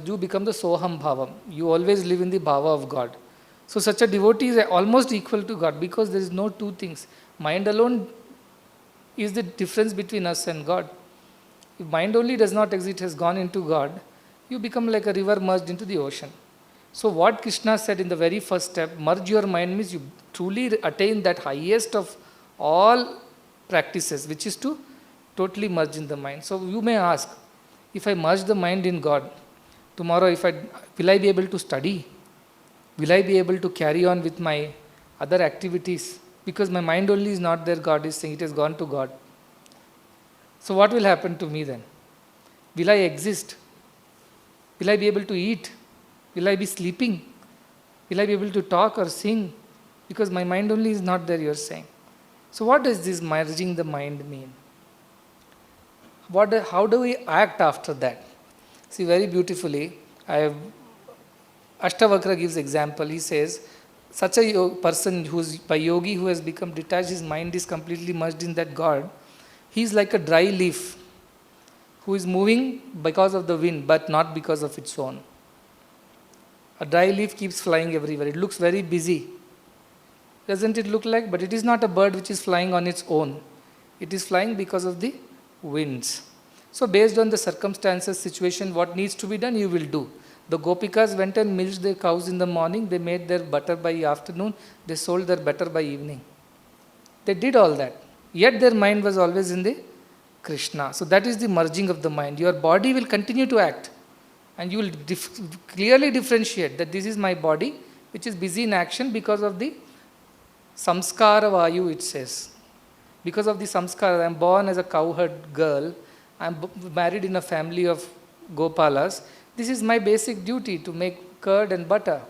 S1: You become the Soham Bhavam. You always live in the Bhava of God. So such a devotee is almost equal to God because there is no two things. Mind alone is the difference between us and God. If mind only does not exist, has gone into God, you become like a river merged into the ocean. So what Krishna said in the very first step, merge your mind, means you truly attain that highest of all practices, which is to totally merge in the mind. So you may ask, if I merge the mind in God, tomorrow will I be able to study? Will I be able to carry on with my other activities? Because my mind only is not there, God is saying, it has gone to God. So what will happen to me then? Will I exist? Will I be able to eat? Will I be sleeping? Will I be able to talk or sing? Because my mind only is not there, you are saying. So what does this merging the mind mean? How do we act after that? See, very beautifully, Ashtavakra gives example. He says, such a person by yogi who has become detached, his mind is completely merged in that God. He is like a dry leaf who is moving because of the wind, but not because of its own. A dry leaf keeps flying everywhere. It looks very busy. Doesn't it look like? But it is not a bird which is flying on its own. It is flying because of the winds. So based on the circumstances, situation, what needs to be done, you will do. The Gopikas went and milked their cows in the morning. They made their butter by afternoon. They sold their butter by evening. They did all that. Yet their mind was always in the Krishna. So that is the merging of the mind. Your body will continue to act. And you will clearly differentiate that this is my body, which is busy in action because of the samskara vayu, it says. Because of the samskara, I am born as a cowherd girl. I am married in a family of Gopalas. This is my basic duty to make curd and butter.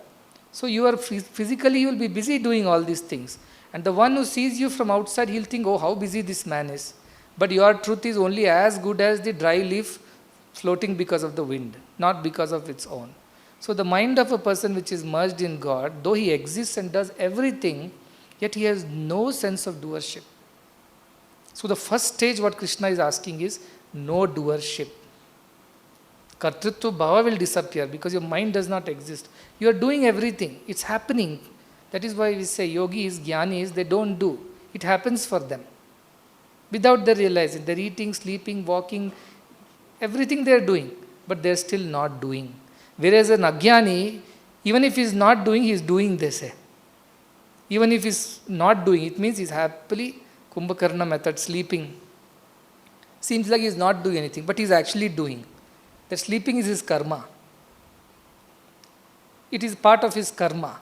S1: So you are physically, you will be busy doing all these things. And the one who sees you from outside, he'll think, oh, how busy this man is. But your truth is only as good as the dry leaf floating because of the wind, not because of its own. So the mind of a person which is merged in God, though he exists and does everything, yet he has no sense of doership. So the first stage what Krishna is asking is no doership. Kartritva bhava will disappear because your mind does not exist. You are doing everything. It's happening. That is why we say yogis, jnanis, they don't do. It happens for them. Without their realizing. They're eating, sleeping, walking, everything they're doing. But they're still not doing. Whereas an ajnani, even if he's not doing, he's doing, they say. Even if he's not doing, it means he's happily Kumbhakarna method, sleeping. Seems like he's not doing anything, but he's actually doing. That sleeping is his karma. It is part of his karma.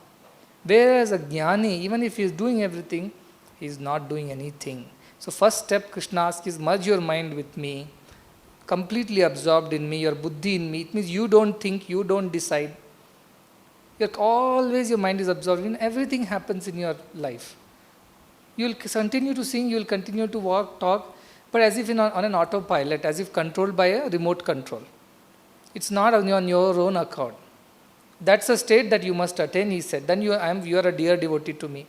S1: Whereas a jnani, even if he is doing everything, he is not doing anything. So first step Krishna asks is merge your mind with me, completely absorbed in me, your buddhi in me. It means you don't think, you don't decide. You're always, your mind is absorbed in everything happens in your life. You'll continue to sing, you'll continue to walk, talk, but as if on an autopilot, as if controlled by a remote control. It's not on your own accord. That's a state that you must attain, he said. Then you are a dear devotee to me.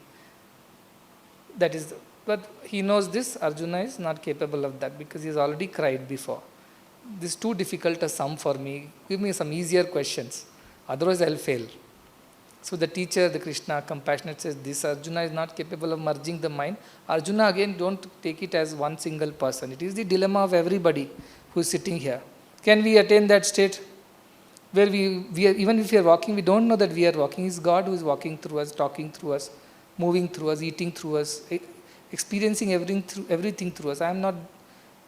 S1: That is, but he knows this, Arjuna is not capable of that because he has already cried before. This is too difficult a sum for me. Give me some easier questions. Otherwise I'll fail. So the teacher, the Krishna, compassionate, says this Arjuna is not capable of merging the mind. Arjuna, again, don't take it as one single person. It is the dilemma of everybody who is sitting here. Can we attain that state where we are, even if we are walking, we don't know that we are walking? It's God who is walking through us, talking through us, moving through us, eating through us, experiencing everything through us. I am not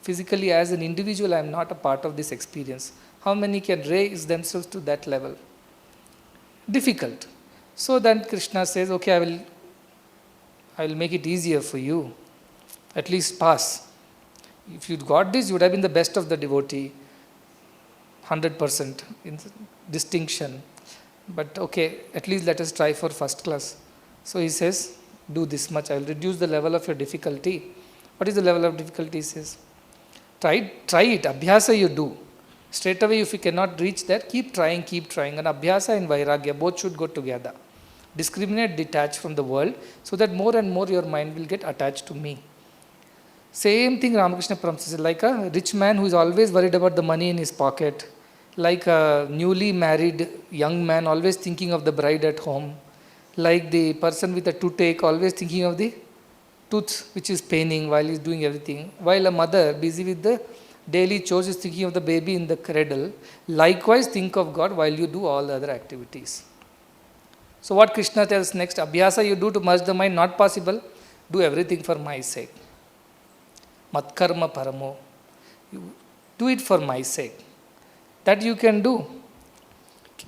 S1: physically, as an individual, I am not a part of this experience. How many can raise themselves to that level? Difficult. So then Krishna says, okay, I will make it easier for you. At least pass. If you got this, you would have been the best of the devotee. 100% in distinction. But okay, at least let us try for first class. So he says, do this much. I will reduce the level of your difficulty. What is the level of difficulty? He says, try it. Abhyasa you do. Straight away, if you cannot reach that, keep trying. And abhyasa and vairagya both should go together. Discriminate, detach from the world, so that more and more your mind will get attached to me. Same thing Ramakrishna Paramhansa says, like a rich man who is always worried about the money in his pocket, like a newly married young man always thinking of the bride at home, like the person with a toothache always thinking of the tooth which is paining while he is doing everything, while a mother busy with the daily chores is thinking of the baby in the cradle. Likewise, think of God while you do all the other activities. So what Krishna tells next, abhyasa you do to merge the mind, not possible, do everything for my sake. Matkarma paramo, you do it for my sake. That you can do.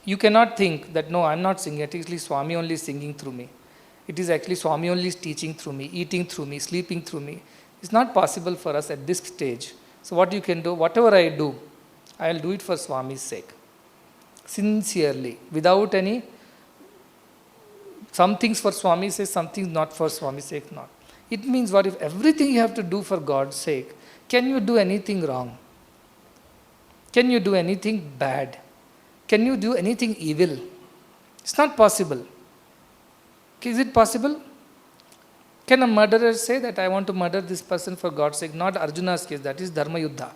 S1: You cannot think that no, I am not singing, it is actually Swami only singing through me. It is actually Swami only teaching through me, eating through me, sleeping through me. It's not possible for us at this stage. So what you can do, whatever I do, I will do it for Swami's sake. Sincerely, without any, some things for Swami's sake, some things not for Swami's sake, not. It means what if everything you have to do for God's sake, can you do anything wrong? Can you do anything bad? Can you do anything evil? It's not possible. Is it possible? Can a murderer say that I want to murder this person for God's sake? Not Arjuna's case, that is Dharma Yuddha.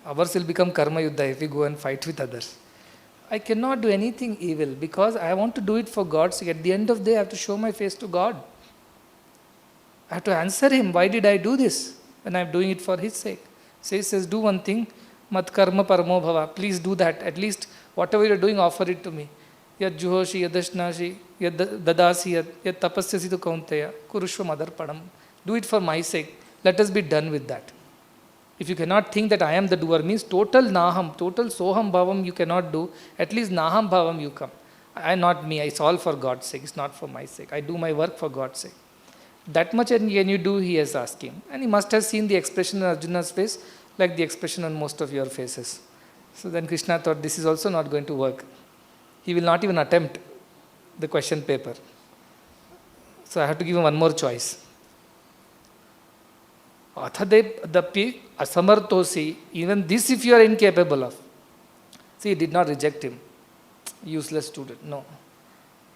S1: Ours will become Karma Yuddha if we go and fight with others. I cannot do anything evil because I want to do it for God's sake. At the end of the day, I have to show my face to God. I have to answer Him, why did I do this when I am doing it for His sake? So He says, do one thing, mat karma paramo bhava. Please do that. At least whatever you are doing, offer it to me. Yad juhoshi, yad dashnashi, yad dadasi, yad tapasyasi tu kaunteya, kurushva madarpanam. Do it for my sake. Let us be done with that. If you cannot think that I am the doer, means total naham, total soham bhavam you cannot do, at least naham bhavam you come. I not me, it's all for God's sake, it's not for my sake. I do my work for God's sake. That much can you do, he is asking. And he must have seen the expression on Arjuna's face like the expression on most of your faces. So then Krishna thought this is also not going to work. He will not even attempt the question paper. So I have to give him one more choice. Athadapi asamartosi, even this if you are incapable of. See, he did not reject him. Useless student. No.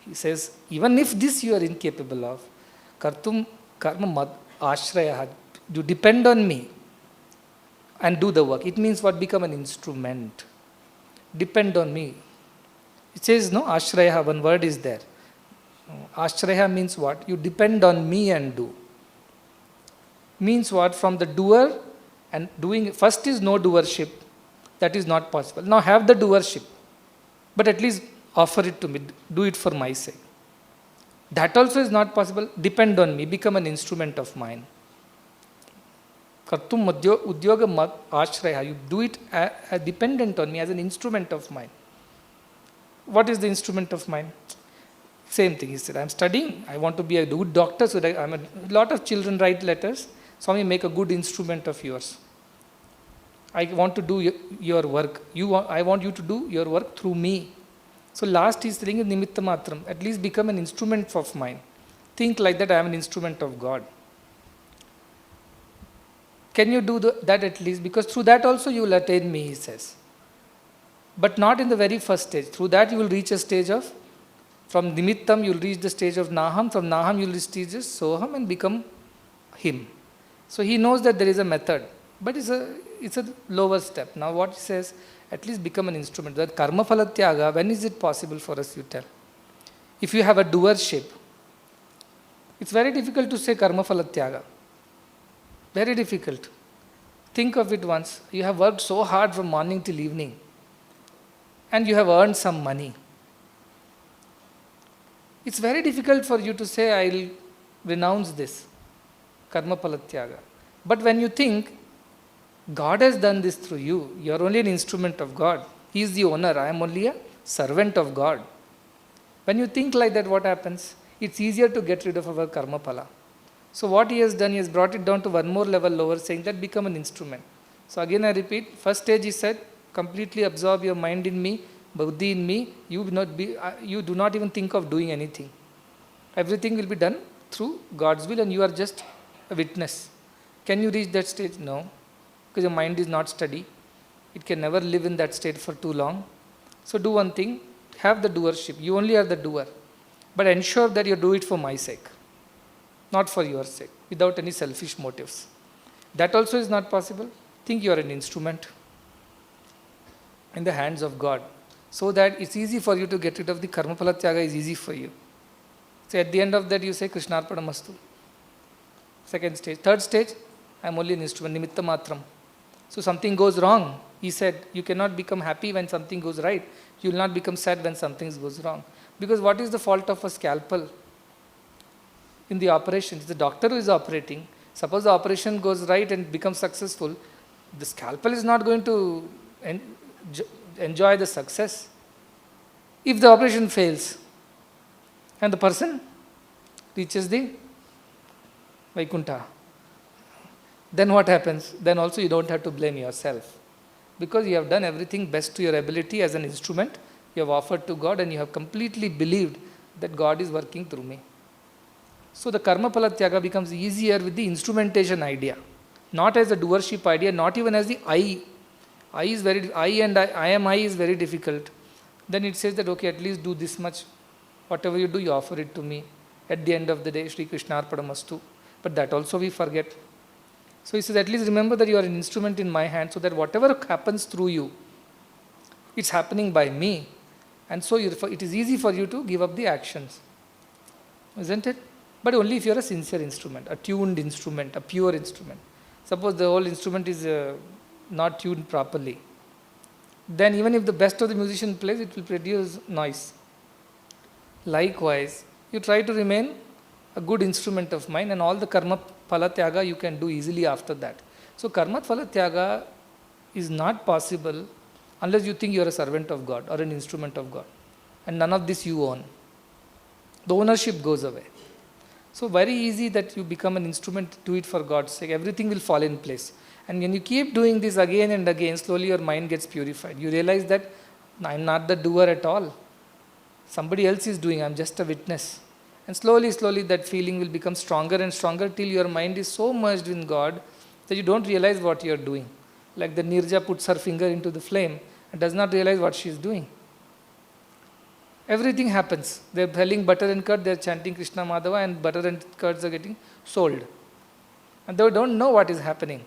S1: He says, even if this you are incapable of, kartum karma mad ashraya, you depend on me and do the work. It means what? Become an instrument. Depend on me. It says, no, ashraya, one word is there. Ashraya means what? You depend on me and do. Means what? From the doer and doing, first is no doership. That is not possible. Now have the doership. But at least offer it to me. Do it for my sake. That also is not possible. Depend on me. Become an instrument of mine. Kartum udyoga ashraya. You do it dependent on me as an instrument of mine. What is the instrument of mine? Same thing, he said, I'm studying, I want to be a good doctor, so that I'm a lot of children write letters, Swami, make a good instrument of yours. I want to do your work. I want you to do your work through me. So last he's saying nimitta matram, at least become an instrument of mine. Think like that, I am an instrument of God. Can you do that at least? Because through that also you will attain me, he says. But not in the very first stage. Through that you will reach a stage of, from nimittam you will reach the stage of naham, from naham you will reach stage of soham and become him. So he knows that there is a method, but it's a lower step. Now what he says, at least become an instrument. That karma phala tyaga, when is it possible for us, you tell? If you have a doership, it's very difficult to say karma phala tyaga. Very difficult. Think of it once. You have worked so hard from morning till evening and you have earned some money. It's very difficult for you to say, I will renounce this. Karma phala tyaga. But when you think, God has done this through you, you are only an instrument of God. He is the owner, I am only a servant of God. When you think like that, what happens? It's easier to get rid of our karma phala. So what he has done, he has brought it down to one more level lower, saying that become an instrument. So again I repeat, first stage he said, completely absorb your mind in me, buddhi in me, you do not even think of doing anything. Everything will be done through God's will and you are just a witness. Can you reach that stage? No, because your mind is not steady. It can never live in that state for too long. So do one thing, have the doership. You only are the doer. But ensure that you do it for my sake, not for your sake, without any selfish motives. That also is not possible. Think you are an instrument in the hands of God, so that it's easy for you to get rid of the karma phala tyaga is easy for you. So at the end of that you say Krishnarpanamastu. Second stage. Third stage, I am only an instrument, nimitta matram. So something goes wrong. He said, you cannot become happy when something goes right. You will not become sad when something goes wrong. Because what is the fault of a scalpel? In the operation, it's the doctor who is operating. Suppose the operation goes right and becomes successful, the scalpel is not going to enjoy the success. If the operation fails and the person reaches the Vaikuntha, then what happens? Then also you don't have to blame yourself, because you have done everything best to your ability as an instrument. You have offered to God and you have completely believed that God is working through me. So the karma phala tyaga becomes easier with the instrumentation idea, not as a doership idea, not even as the I. I am I is very difficult. Then it says that, okay, at least do this much. Whatever you do, you offer it to me. At the end of the day, Sri Krishnarpanamastu. But that also we forget. So he says, at least remember that you are an instrument in my hand, so that whatever happens through you, it's happening by me. And so it is easy for you to give up the actions. Isn't it? But only if you are a sincere instrument, a tuned instrument, a pure instrument. Suppose the whole instrument is not tuned properly. Then even if the best of the musician plays, it will produce noise. Likewise, you try to remain a good instrument of mine, and all the karma phala tyaga you can do easily after that. So karma phala tyaga is not possible unless you think you are a servant of God or an instrument of God. And none of this you own. The ownership goes away. So very easy that you become an instrument, do it for God's sake. Everything will fall in place. And when you keep doing this again and again, slowly your mind gets purified. You realize that I am not the doer at all. Somebody else is doing, I am just a witness. And slowly that feeling will become stronger and stronger till your mind is so merged in God that you don't realize what you are doing. Like the Nirja puts her finger into the flame and does not realize what she is doing. Everything happens. They are selling butter and curd, they are chanting Krishna Madhava, and butter and curds are getting sold. And they don't know what is happening.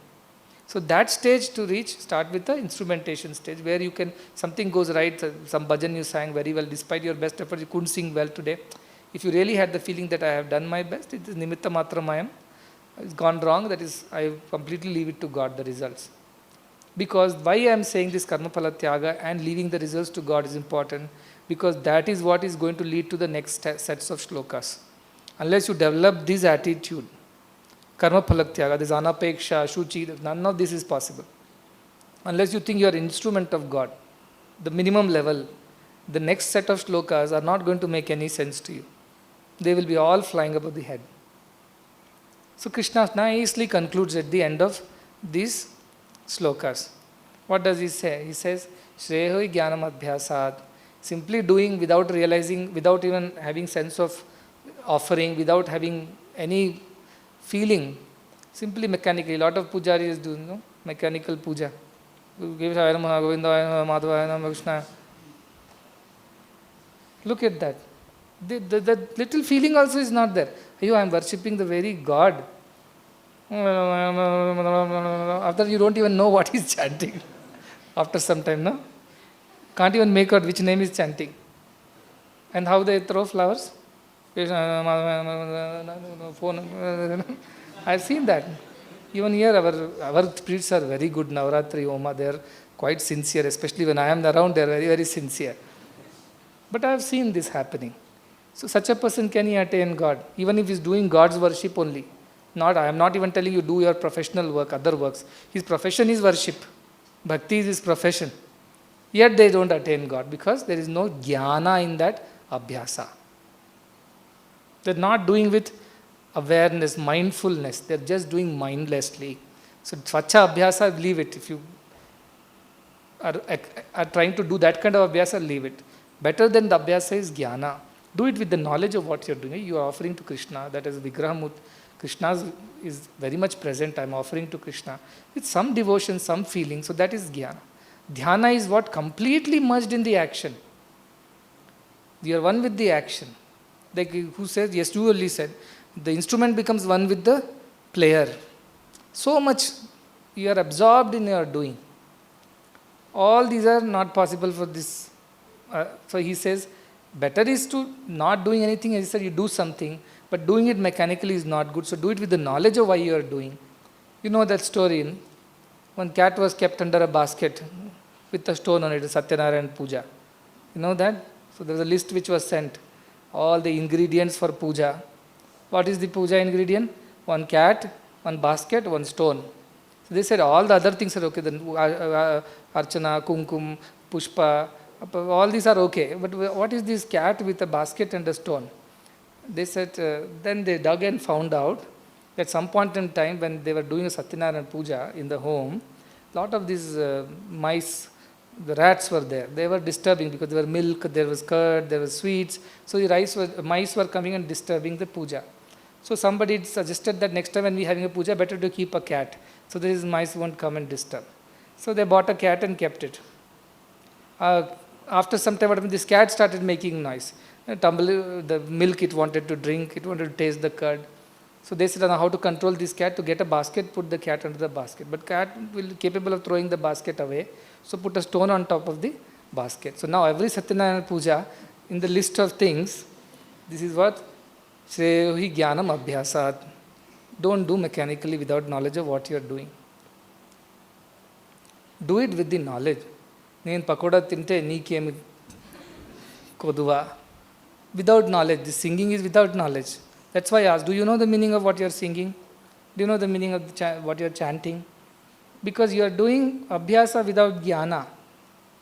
S1: So that stage to reach, start with the instrumentation stage, where you can, something goes right, some bhajan you sang very well, despite your best efforts, you couldn't sing well today. If you really had the feeling that I have done my best, it is nimitta matramayam. It's gone wrong, that is, I completely leave it to God, the results. Because why I am saying this karma phala tyaga and leaving the results to God is important, because that is what is going to lead to the next sets of shlokas. Unless you develop this attitude, karma phala tyaga, this anapeksha, shuchi, none of this is possible. Unless you think you are an instrument of God, the minimum level, the next set of shlokas are not going to make any sense to you. They will be all flying above the head. So Krishna nicely concludes at the end of these slokas. What does he say? He says, Shreho Jnanam Abhyasad. Simply doing without realizing, without even having sense of offering, without having any feeling, simply mechanically. A lot of pujaris do, no? Mechanical puja. Look at that. The little feeling also is not there. I am worshipping the very God. After you don't even know what he's chanting. After some time, no? Can't even make out which name is chanting. And how they throw flowers? I've seen that. Even here, our priests are very good. Navratri, Oma, they are quite sincere. Especially when I am around, they are very, very sincere. But I have seen this happening. So such a person, can he attain God? Even if he is doing God's worship only. I am not even telling you do your professional work, other works. His profession is worship. Bhakti is his profession. Yet they don't attain God because there is no jnana in that abhyasa. They're not doing with awareness, mindfulness. They're just doing mindlessly. So svacha abhyasa, leave it. If you are trying to do that kind of abhyasa, leave it. Better than the abhyasa is jnana. Do it with the knowledge of what you're doing. You are offering to Krishna. That is Vigrahamut. Krishna is very much present. I'm offering to Krishna. With some devotion, some feeling. So that is jnana. Dhyana is what? Completely merged in the action. You are one with the action. Like who says? Yes, you only said. The instrument becomes one with the player. So much you are absorbed in your doing. All these are not possible for this. So he says, better is to not doing anything. As he said, you do something, but doing it mechanically is not good. So do it with the knowledge of why you are doing. You know that story. One cat was kept under a basket with a stone on it, Satyanarayan Puja. You know that? So there was a list which was sent. All the ingredients for puja. What is the puja ingredient? One cat, one basket, one stone. So they said all the other things are okay. Then Archana, Kumkum, Pushpa, all these are okay. But what is this cat with a basket and a stone? They said, then they dug and found out at some point in time when they were doing a Satyanarayan Puja in the home, a lot of these mice, the rats were there. They were disturbing because there was milk, there was curd, there was sweets. So the mice were coming and disturbing the puja. So somebody suggested that next time when we are having a puja, better to keep a cat. So these mice won't come and disturb. So they bought a cat and kept it. After some time, this cat started making noise. The milk it wanted to drink, it wanted to taste the curd. So they said how to control this cat. To get a basket, put the cat under the basket. But cat will be capable of throwing the basket away. So put a stone on top of the basket. So now every Satyanarayana Puja, in the list of things, this is what? Shreyohi Jnanam Abhyasat. Don't do mechanically without knowledge of what you are doing. Do it with the knowledge. Neen pakoda tinte neekemi koduva. Without knowledge. The singing is without knowledge. That's why I asked, do you know the meaning of what you are singing? Do you know the meaning of what you are chanting? Because you are doing abhyasa without jnana.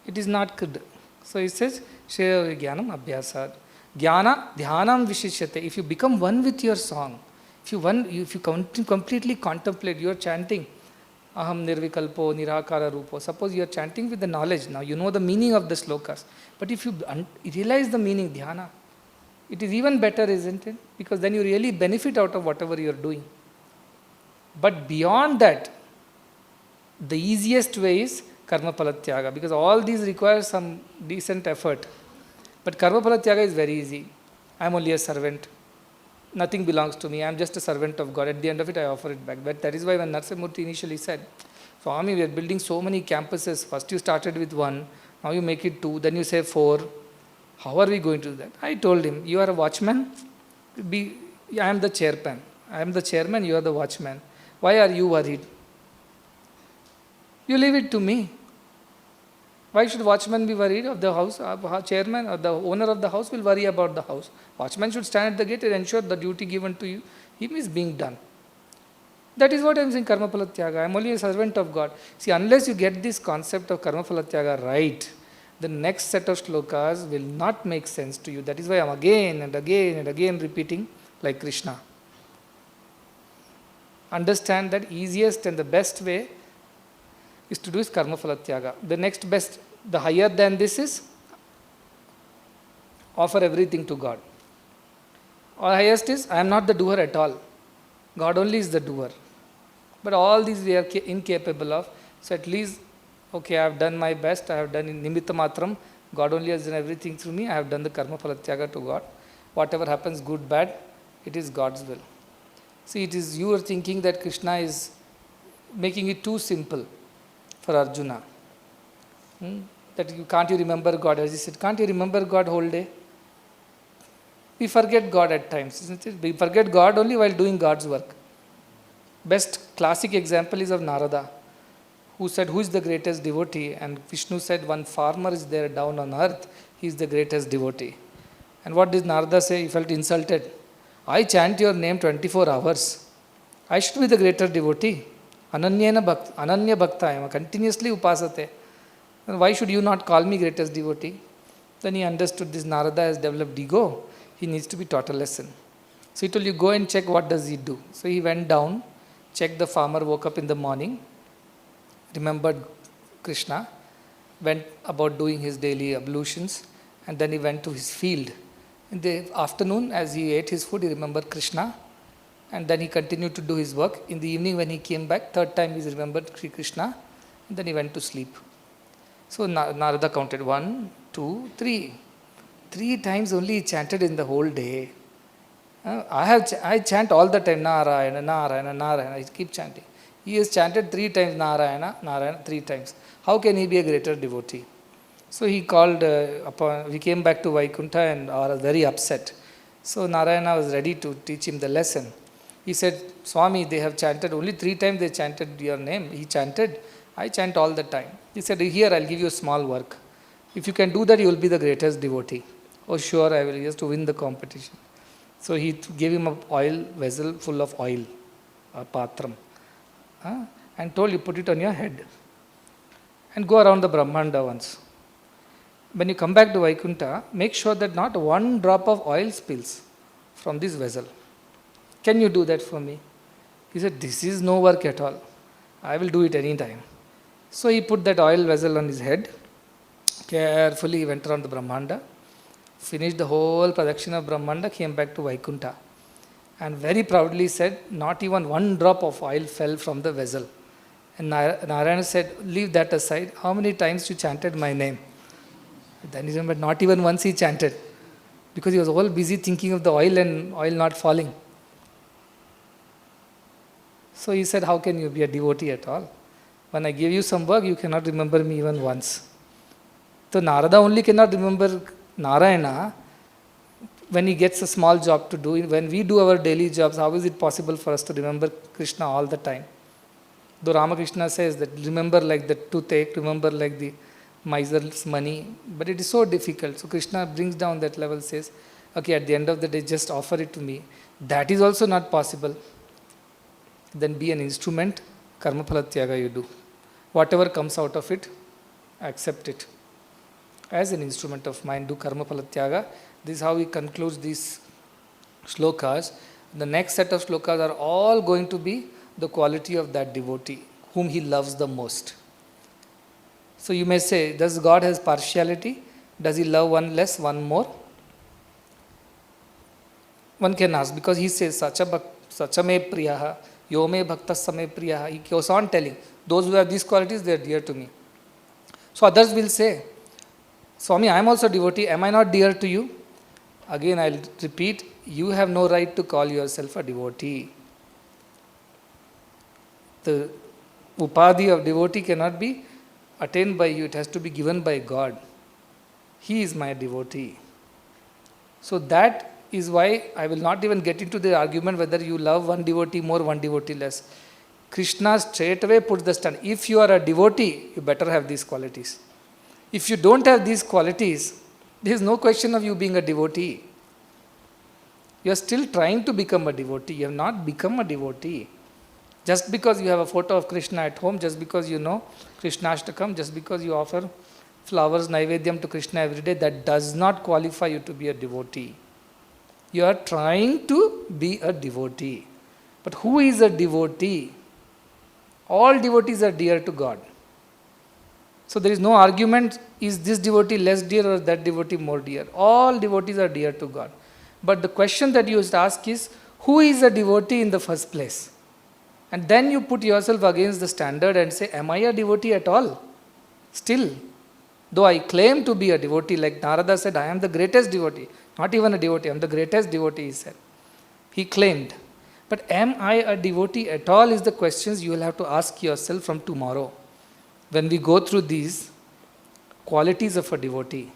S1: It is not good. So he says, Shreya Jnanam Abhyasad. Jnana Dhyanam Vishishyate. If you become one with your song, if you completely contemplate, you are chanting Aham Nirvikalpo Nirakara Rupo. Suppose you are chanting with the knowledge. Now you know the meaning of the slokas. But if you realize the meaning, dhyana, it is even better, isn't it? Because then you really benefit out of whatever you are doing. But beyond that, the easiest way is karma palatyaga, because all these require some decent effort. But karma palatyaga is very easy. I am only a servant. Nothing belongs to me. I am just a servant of God. At the end of it, I offer it back. But that is why when Narasimhamurti initially said, Swami, we are building so many campuses. First you started with 1, now you make it 2, then you say 4. How are we going to do that? I told him, you are a watchman. I am the chairman. I am the chairman, you are the watchman. Why are you worried? You leave it to me. Why should watchman be worried of the house? Chairman or the owner of the house will worry about the house. Watchman should stand at the gate and ensure the duty given to him is being done. That is what I am saying, karma palatyaga. I am only a servant of God. See, unless you get this concept of karma palatyaga right, the next set of shlokas will not make sense to you. That is why I am again and again and again repeating like Krishna. Understand that easiest and the best way is to do is karma phala tyaga. The next best, the higher than this is offer everything to God. Or highest is I am not the doer at all. God only is the doer. But all these we are incapable of. So at least, okay, I have done my best. I have done in nimitta matram. God only has done everything through me. I have done the karma phala tyaga to God. Whatever happens, good, bad, it is God's will. See, it is you are thinking that Krishna is making it too simple for Arjuna. That can't you remember God? As he said, can't you remember God whole day? We forget God at times, isn't it? We forget God only while doing God's work. Best classic example is of Narada, who said, who is the greatest devotee? And Vishnu said, one farmer is there down on earth, he is the greatest devotee. And what did Narada say? He felt insulted. I chant your name 24 hours. I should be the greater devotee. Ananya bhakta, I am continuously upasate. And why should you not call me greatest devotee? Then he understood this Narada has developed ego. He needs to be taught a lesson. So he told you, go and check what does he do. So he went down, checked the farmer, woke up in the morning, remembered Krishna, went about doing his daily ablutions, and then he went to his field. In the afternoon, as he ate his food, he remembered Krishna, and then he continued to do his work. In the evening, when he came back, third time he remembered Sri Krishna, and then he went to sleep. So Narada counted 1, 2, 3. 3 times only he chanted in the whole day. I chant all the time, Narayana, Narayana, Narayana. I keep chanting. He has chanted 3 times Narayana, Narayana, 3 times. How can he be a greater devotee? So he called, we came back to Vaikuntha and was very upset. So Narayana was ready to teach him the lesson. He said, Swami, they have chanted, only 3 times they chanted your name. He chanted, I chant all the time. He said, here I'll give you a small work. If you can do that, you will be the greatest devotee. Oh sure, I will, he has to win the competition. So he gave him an oil vessel full of oil, a patram, and told you, put it on your head and go around the Brahmanda once. When you come back to Vaikuntha, make sure that not one drop of oil spills from this vessel. Can you do that for me? He said, this is no work at all. I will do it any time. So he put that oil vessel on his head. Carefully he went around the Brahmanda, finished the whole production of Brahmanda, came back to Vaikuntha. And very proudly said, not even one drop of oil fell from the vessel. And Narayana said, leave that aside. How many times you chanted my name? Then he remembered, not even once he chanted. Because he was all busy thinking of the oil and oil not falling. So he said, how can you be a devotee at all? When I give you some work, you cannot remember me even once. So Narada only cannot remember Narayana when he gets a small job to do. When we do our daily jobs, how is it possible for us to remember Krishna all the time? Though Ramakrishna says that remember like the toothache, remember like the miser's money, but it is so difficult. So Krishna brings down that level, says, okay, at the end of the day, just offer it to me. That is also not possible. Then be an instrument, karma phala tyaga you do. Whatever comes out of it, accept it. As an instrument of mind, do karma phala tyaga. This is how he concludes these shlokas. The next set of shlokas are all going to be the quality of that devotee, whom he loves the most. So you may say, does God has partiality? Does he love one less, one more? One can ask, because he says, Sacha me priyaha, yo me bhakta same priyaha. He goes on telling, those who have these qualities, they are dear to me. So others will say, Swami, I am also devotee, am I not dear to you? Again, I will repeat, you have no right to call yourself a devotee. The upadhi of devotee cannot be attained by you, it has to be given by God. He is my devotee. So that is why I will not even get into the argument whether you love one devotee more, one devotee less. Krishna straight away puts the stand. If you are a devotee, you better have these qualities. If you don't have these qualities, there is no question of you being a devotee. You are still trying to become a devotee. You have not become a devotee. Just because you have a photo of Krishna at home, just because you know Krishna Ashtakam, just because you offer flowers, Naivedyam to Krishna every day, that does not qualify you to be a devotee. You are trying to be a devotee. But who is a devotee? All devotees are dear to God. So there is no argument, is this devotee less dear or that devotee more dear? All devotees are dear to God. But the question that you must ask is, who is a devotee in the first place? And then you put yourself against the standard and say, am I a devotee at all? Still, though I claim to be a devotee, like Narada said, I am the greatest devotee. Not even a devotee, I am the greatest devotee, he said. He claimed. But am I a devotee at all is the questions you will have to ask yourself from tomorrow. When we go through these qualities of a devotee,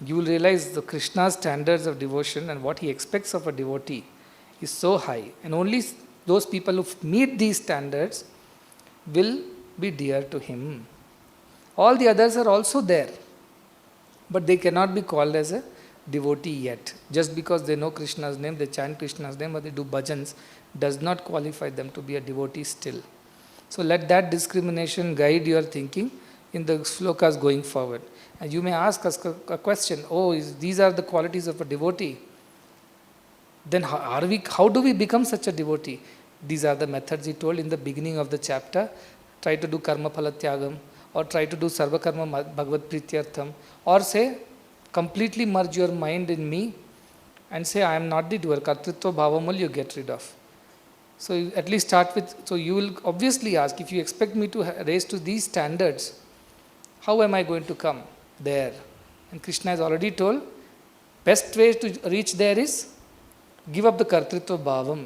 S1: you will realize the Krishna's standards of devotion and what he expects of a devotee is so high. And only those people who meet these standards will be dear to him. All the others are also there, but they cannot be called as a devotee yet. Just because they know Krishna's name, they chant Krishna's name, or they do bhajans, does not qualify them to be a devotee still. So let that discrimination guide your thinking in the slokas going forward. And you may ask us a question, these are the qualities of a devotee. Then how do we become such a devotee? These are the methods he told in the beginning of the chapter. Try to do karma phala tyagam, or try to do sarva karma bhagavad prityartham, or say, completely merge your mind in me and say, I am not the doer. Kartritva bhavamul you get rid of. So you at least start with, so you will obviously ask, if you expect me to raise to these standards, how am I going to come there? And Krishna has already told, best way to reach there is, give up the kartritva bhavam.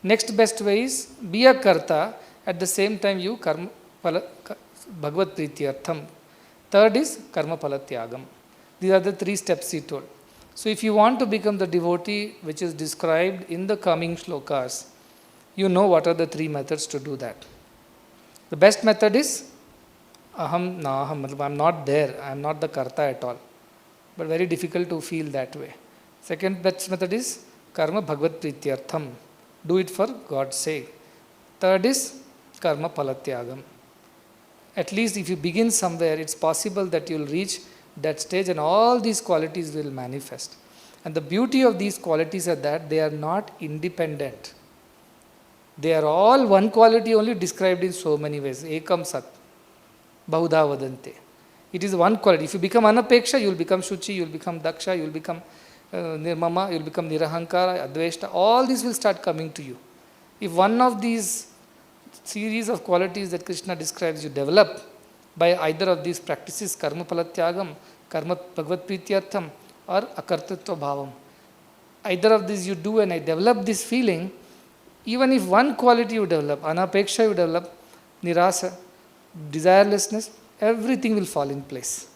S1: Next best way is, be a karta, at the same time you karma phala, bhagavad prityartham. Third is karma phala tyagam. These are the 3 steps he told. So if you want to become the devotee which is described in the coming shlokas, you know what are the 3 methods to do that. The best method is aham naham, I am not there, I am not the karta at all. But very difficult to feel that way. Second best method is karma bhagavad prityartham. Do it for God's sake. Third is karma palatyagam. At least if you begin somewhere, it's possible that you will reach that stage and all these qualities will manifest. And the beauty of these qualities are that they are not independent. They are all one quality only described in so many ways. Ekam sat, bahudha vadante. It is one quality. If you become anapeksha, you will become shuchi, you will become daksha, you will become nirmama, you will become nirahankara, adveshta. All these will start coming to you. If one of these series of qualities that Krishna describes you develop by either of these practices, karma palatyagam, karma bhagavad prityartham, or akartatva bhavam, either of these you do and I develop this feeling, even if one quality you develop, anapeksha you develop, nirasa, desirelessness, everything will fall in place.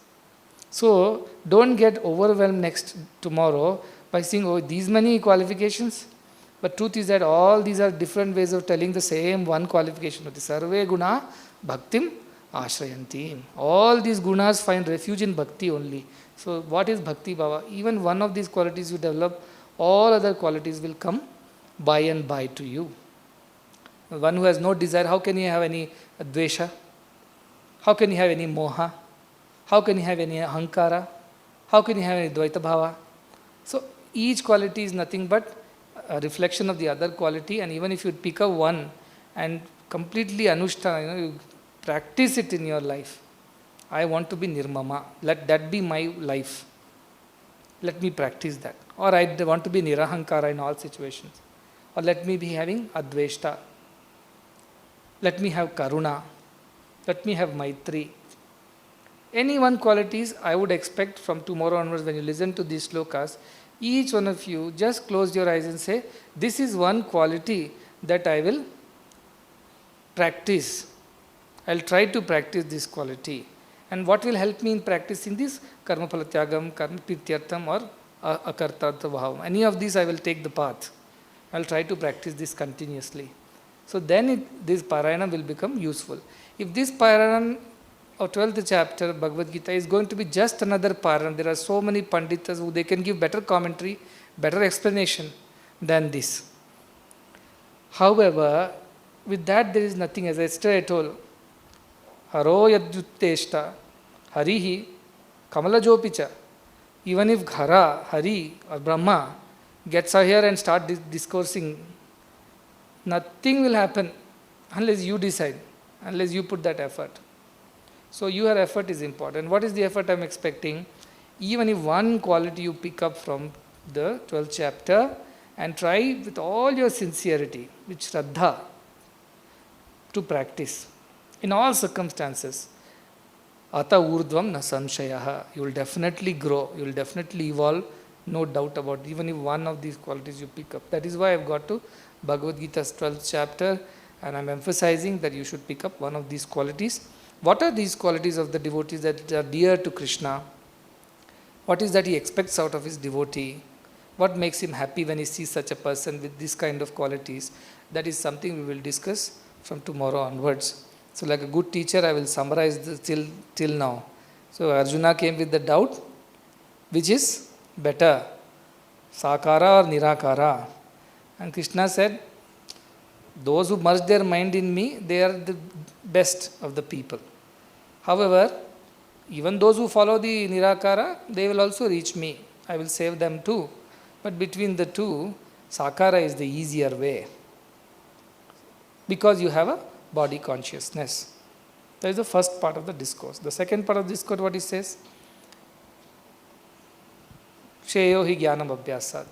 S1: So don't get overwhelmed tomorrow by saying, these many qualifications. But truth is that all these are different ways of telling the same one qualification. Sarve guna bhaktim ashrayanti. All these gunas find refuge in bhakti only. So what is bhakti bhava? Even one of these qualities you develop, all other qualities will come by and by to you. One who has no desire, how can he have any dvesha? How can he have any moha? How can he have any ahankara? How can he have any dvaita bhava? So each quality is nothing but a reflection of the other quality, and even if you pick up one and completely anushtana, you practice it in your life. I want to be nirmama. Let that be my life. Let me practice that. Or I want to be nirahankara in all situations. Or let me be having adveshta. Let me have karuna. Let me have maitri. Any one qualities I would expect from tomorrow onwards when you listen to these slokas, each one of you just close your eyes and say, this is one quality that I will practice. I'll try to practice this quality. And what will help me in practicing this? Karma palatyagam, karma prityartham, or akartatva bhavam. Any of these I will take the path. I'll try to practice this continuously. So then this Parayana will become useful. If this Parayana of 12th chapter Bhagavad Gita is going to be just another Parayana, there are so many Panditas who they can give better commentary, better explanation than this. However, with that there is nothing, as I told, Haro yadyutteshta, Harihi Kamalajopicha. Even if Hara, Hari or Brahma gets out here and start discoursing, nothing will happen unless you decide, unless you put that effort. So your effort is important. What is the effort I am expecting? Even if one quality you pick up from the 12th chapter and try with all your sincerity, with Shraddha, to practice in all circumstances. Ata urdvam na samshayaha. You will definitely grow, you will definitely evolve, no doubt about it, even if one of these qualities you pick up. That is why I have got to Bhagavad Gita's 12th chapter and I am emphasizing that you should pick up one of these qualities. What are these qualities of the devotees that are dear to Krishna? What is that he expects out of his devotee? What makes him happy when he sees such a person with this kind of qualities? That is something we will discuss from tomorrow onwards. So like a good teacher, I will summarize this till now. So Arjuna came with the doubt, which is better, Sakara or Nirakara? And Krishna said, those who merge their mind in me, they are the best of the people. However, even those who follow the Nirakara, they will also reach me. I will save them too. But between the two, Sakara is the easier way. Because you have a body consciousness. That is the first part of the discourse. The second part of the discourse, what he says? Shreyo hi jnanam abhyasad.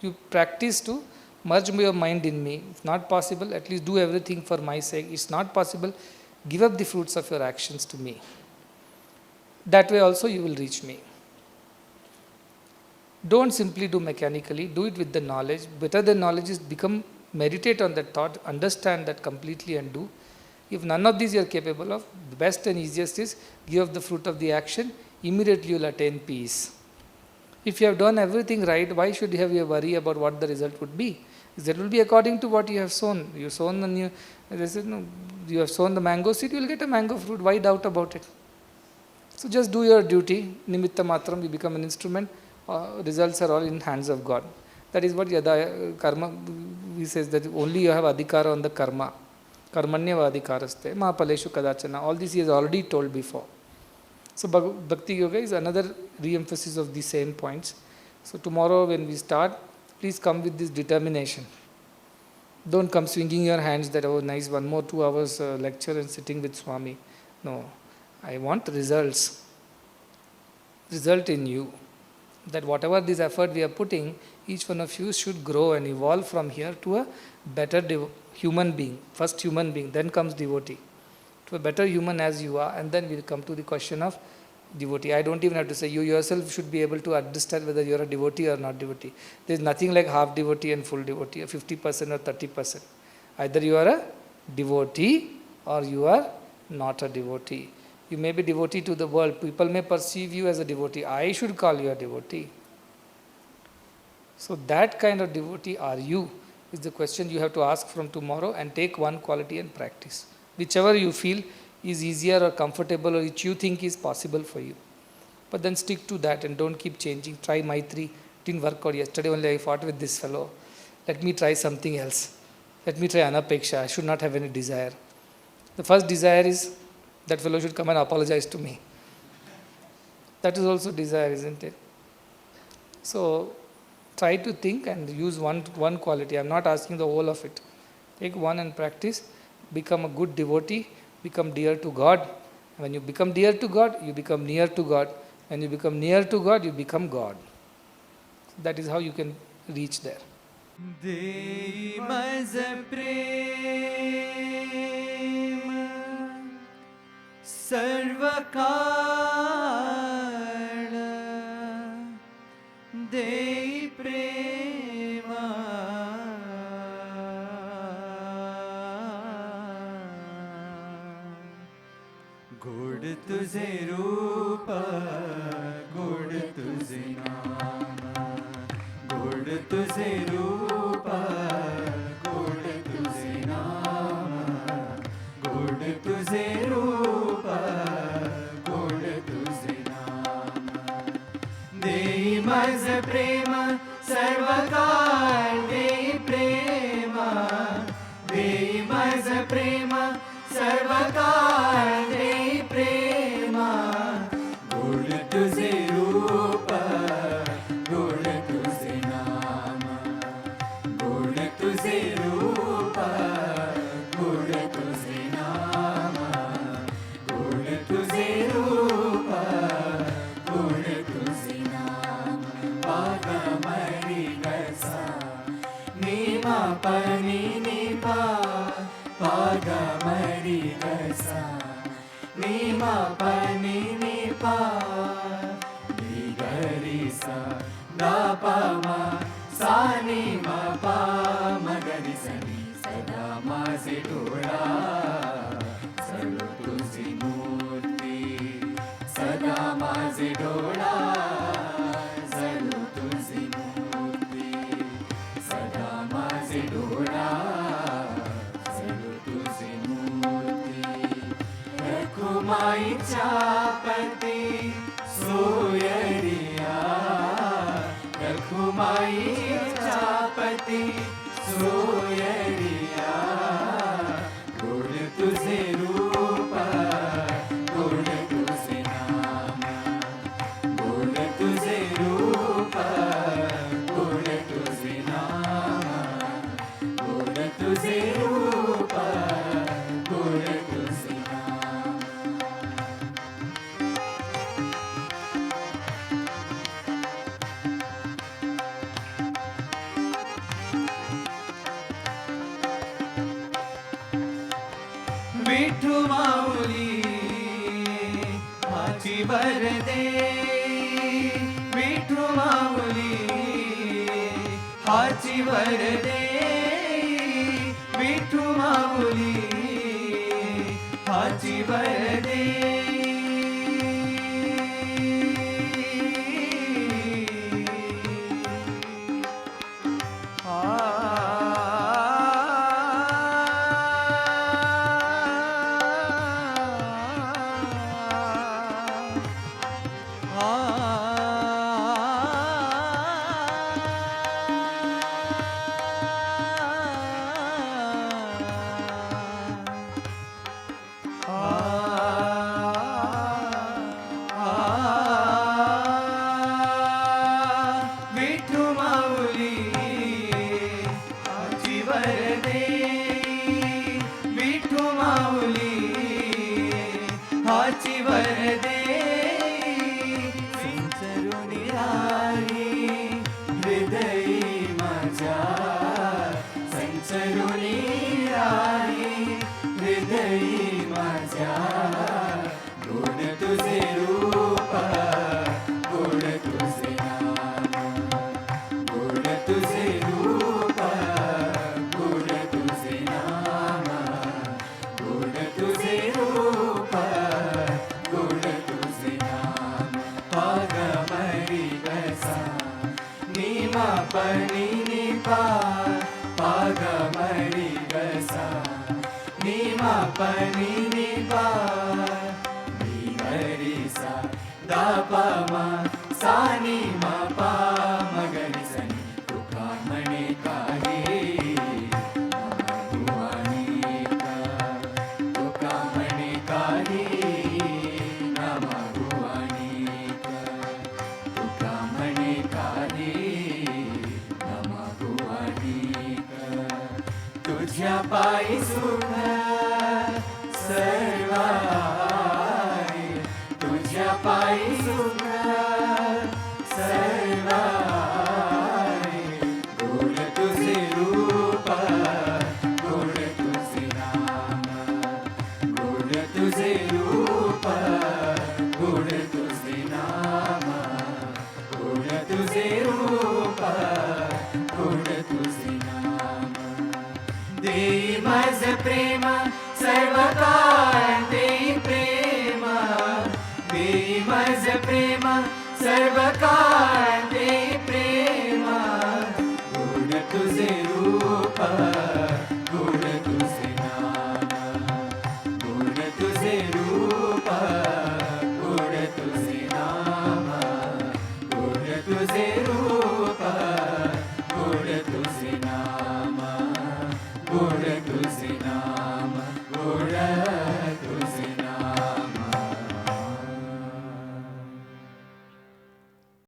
S1: You practice to merge your mind in me. If not possible, at least do everything for my sake. It's not possible, give up the fruits of your actions to me. That way also you will reach me. Don't simply do mechanically, do it with the knowledge. Better than knowledge is meditate on that thought, understand that completely and do. If none of these you are capable of, the best and easiest is give up the fruit of the action, immediately you will attain peace. If you have done everything right, why should you have a worry about what the result would be? That will be according to what you have sown. You have sown the mango seed, you will get a mango fruit. Why doubt about it? So just do your duty. Nimitta matram, you become an instrument. Results are all in hands of God. That is what Yada Karma, he says that only you have adhikara on the karma. Karmanyava adhikaraste, mahapaleshu kadachana. All this he has already told before. So Bhakti Yoga is another re-emphasis of the same points. So tomorrow when we start, please come with this determination. Don't come swinging your hands that, oh nice, 1 more 2 hours lecture and sitting with Swami. No, I want results. Result in you. That whatever this effort we are putting, each one of you should grow and evolve from here to a better human being. First human being, then comes devotee. To a better human as you are, and then we'll come to the question of devotee. I don't even have to say, you yourself should be able to understand whether you are a devotee or not devotee. There is nothing like half devotee and full devotee, 50% or 30%. Either you are a devotee or you are not a devotee. You may be devotee to the world. People may perceive you as a devotee. I should call you a devotee. So that kind of devotee are you is the question you have to ask from tomorrow, and take one quality and practice. Whichever you feel is easier or comfortable or which you think is possible for you. But then stick to that and don't keep changing. Try Maitri. Didn't work out. Yesterday only I fought with this fellow. Let me try something else. Let me try Anapeksha. I should not have any desire. The first desire is that fellow should come and apologize to me. That is also desire, isn't it? So try to think and use one quality. I am not asking the whole of it. Take one and practice. Become a good devotee. Become dear to God. When you become dear to God, you become near to God. When you become near to God, you become God. That is how you can reach there.
S2: Dei mais prema sarvakala, dei prema gud tuze rupa, gud tuze nama, gud tuze rupa, gud tuze nama, gud tuze rupa, gud tuze nama. Dei mais prema sarvakal, dei prema, dei mais prema sarvakal, dei prema, gud tuze ग म रि ग सा नि म प नि नि पा नि ग रि सा द प म सा नि म प म ग रि स नि सदा माझे डोळा जळू तुझी मूर्ती सदा माझे डोळा जळू तुझी मूर्ती सदा माझे डोळा जळू तुझी मूर्ती रखुमाईच्या पती सोयरिया रखुमाईच्या पती सोयरिया गोड तुझे रूप गोड तुझे नाम गोड तुझे रूप गोड तुझे नाम गोड तुझे रूप गोड तुझे नाम विठू माऊली माझी वरदे विठू माऊली हाची वरदे विठू माऊली हाची वरदे विठू माऊली आजी वरदे विठू माऊली हाची वरदे सिंचरुनी राही हृदयी माझ्या संचरुनी राही हृदयी माझ्या गोड तुझे रूप गोड तुझे नाम गोड तुझे रूप गोड तुझे नाम गोड तुझे रूप गोड तुझे नाम पाग मरी गसा नि म प नि नि पा पाग मरी गसा नि म प नि नि पा नि गरी सा द प म सा नि म प म ग रि स नि तुका म्हणे काही तू अनेक तुका म्हणे काही न मागू अनेक तुका म्हणे काही न मागू अनेक तुझ्या पायी सुख सर्व आहे तुझ्या पायी सुख सर्व आहे गोड तुझे रूप गोड तुझे नाम गोड तुझे रूप गोड तुझे नाम गोड तुझे रूप गोड तुझे नाम देई माझ प्रेम सर्व काळ देई प्रेम देई माझ प्रेम सर्व काळ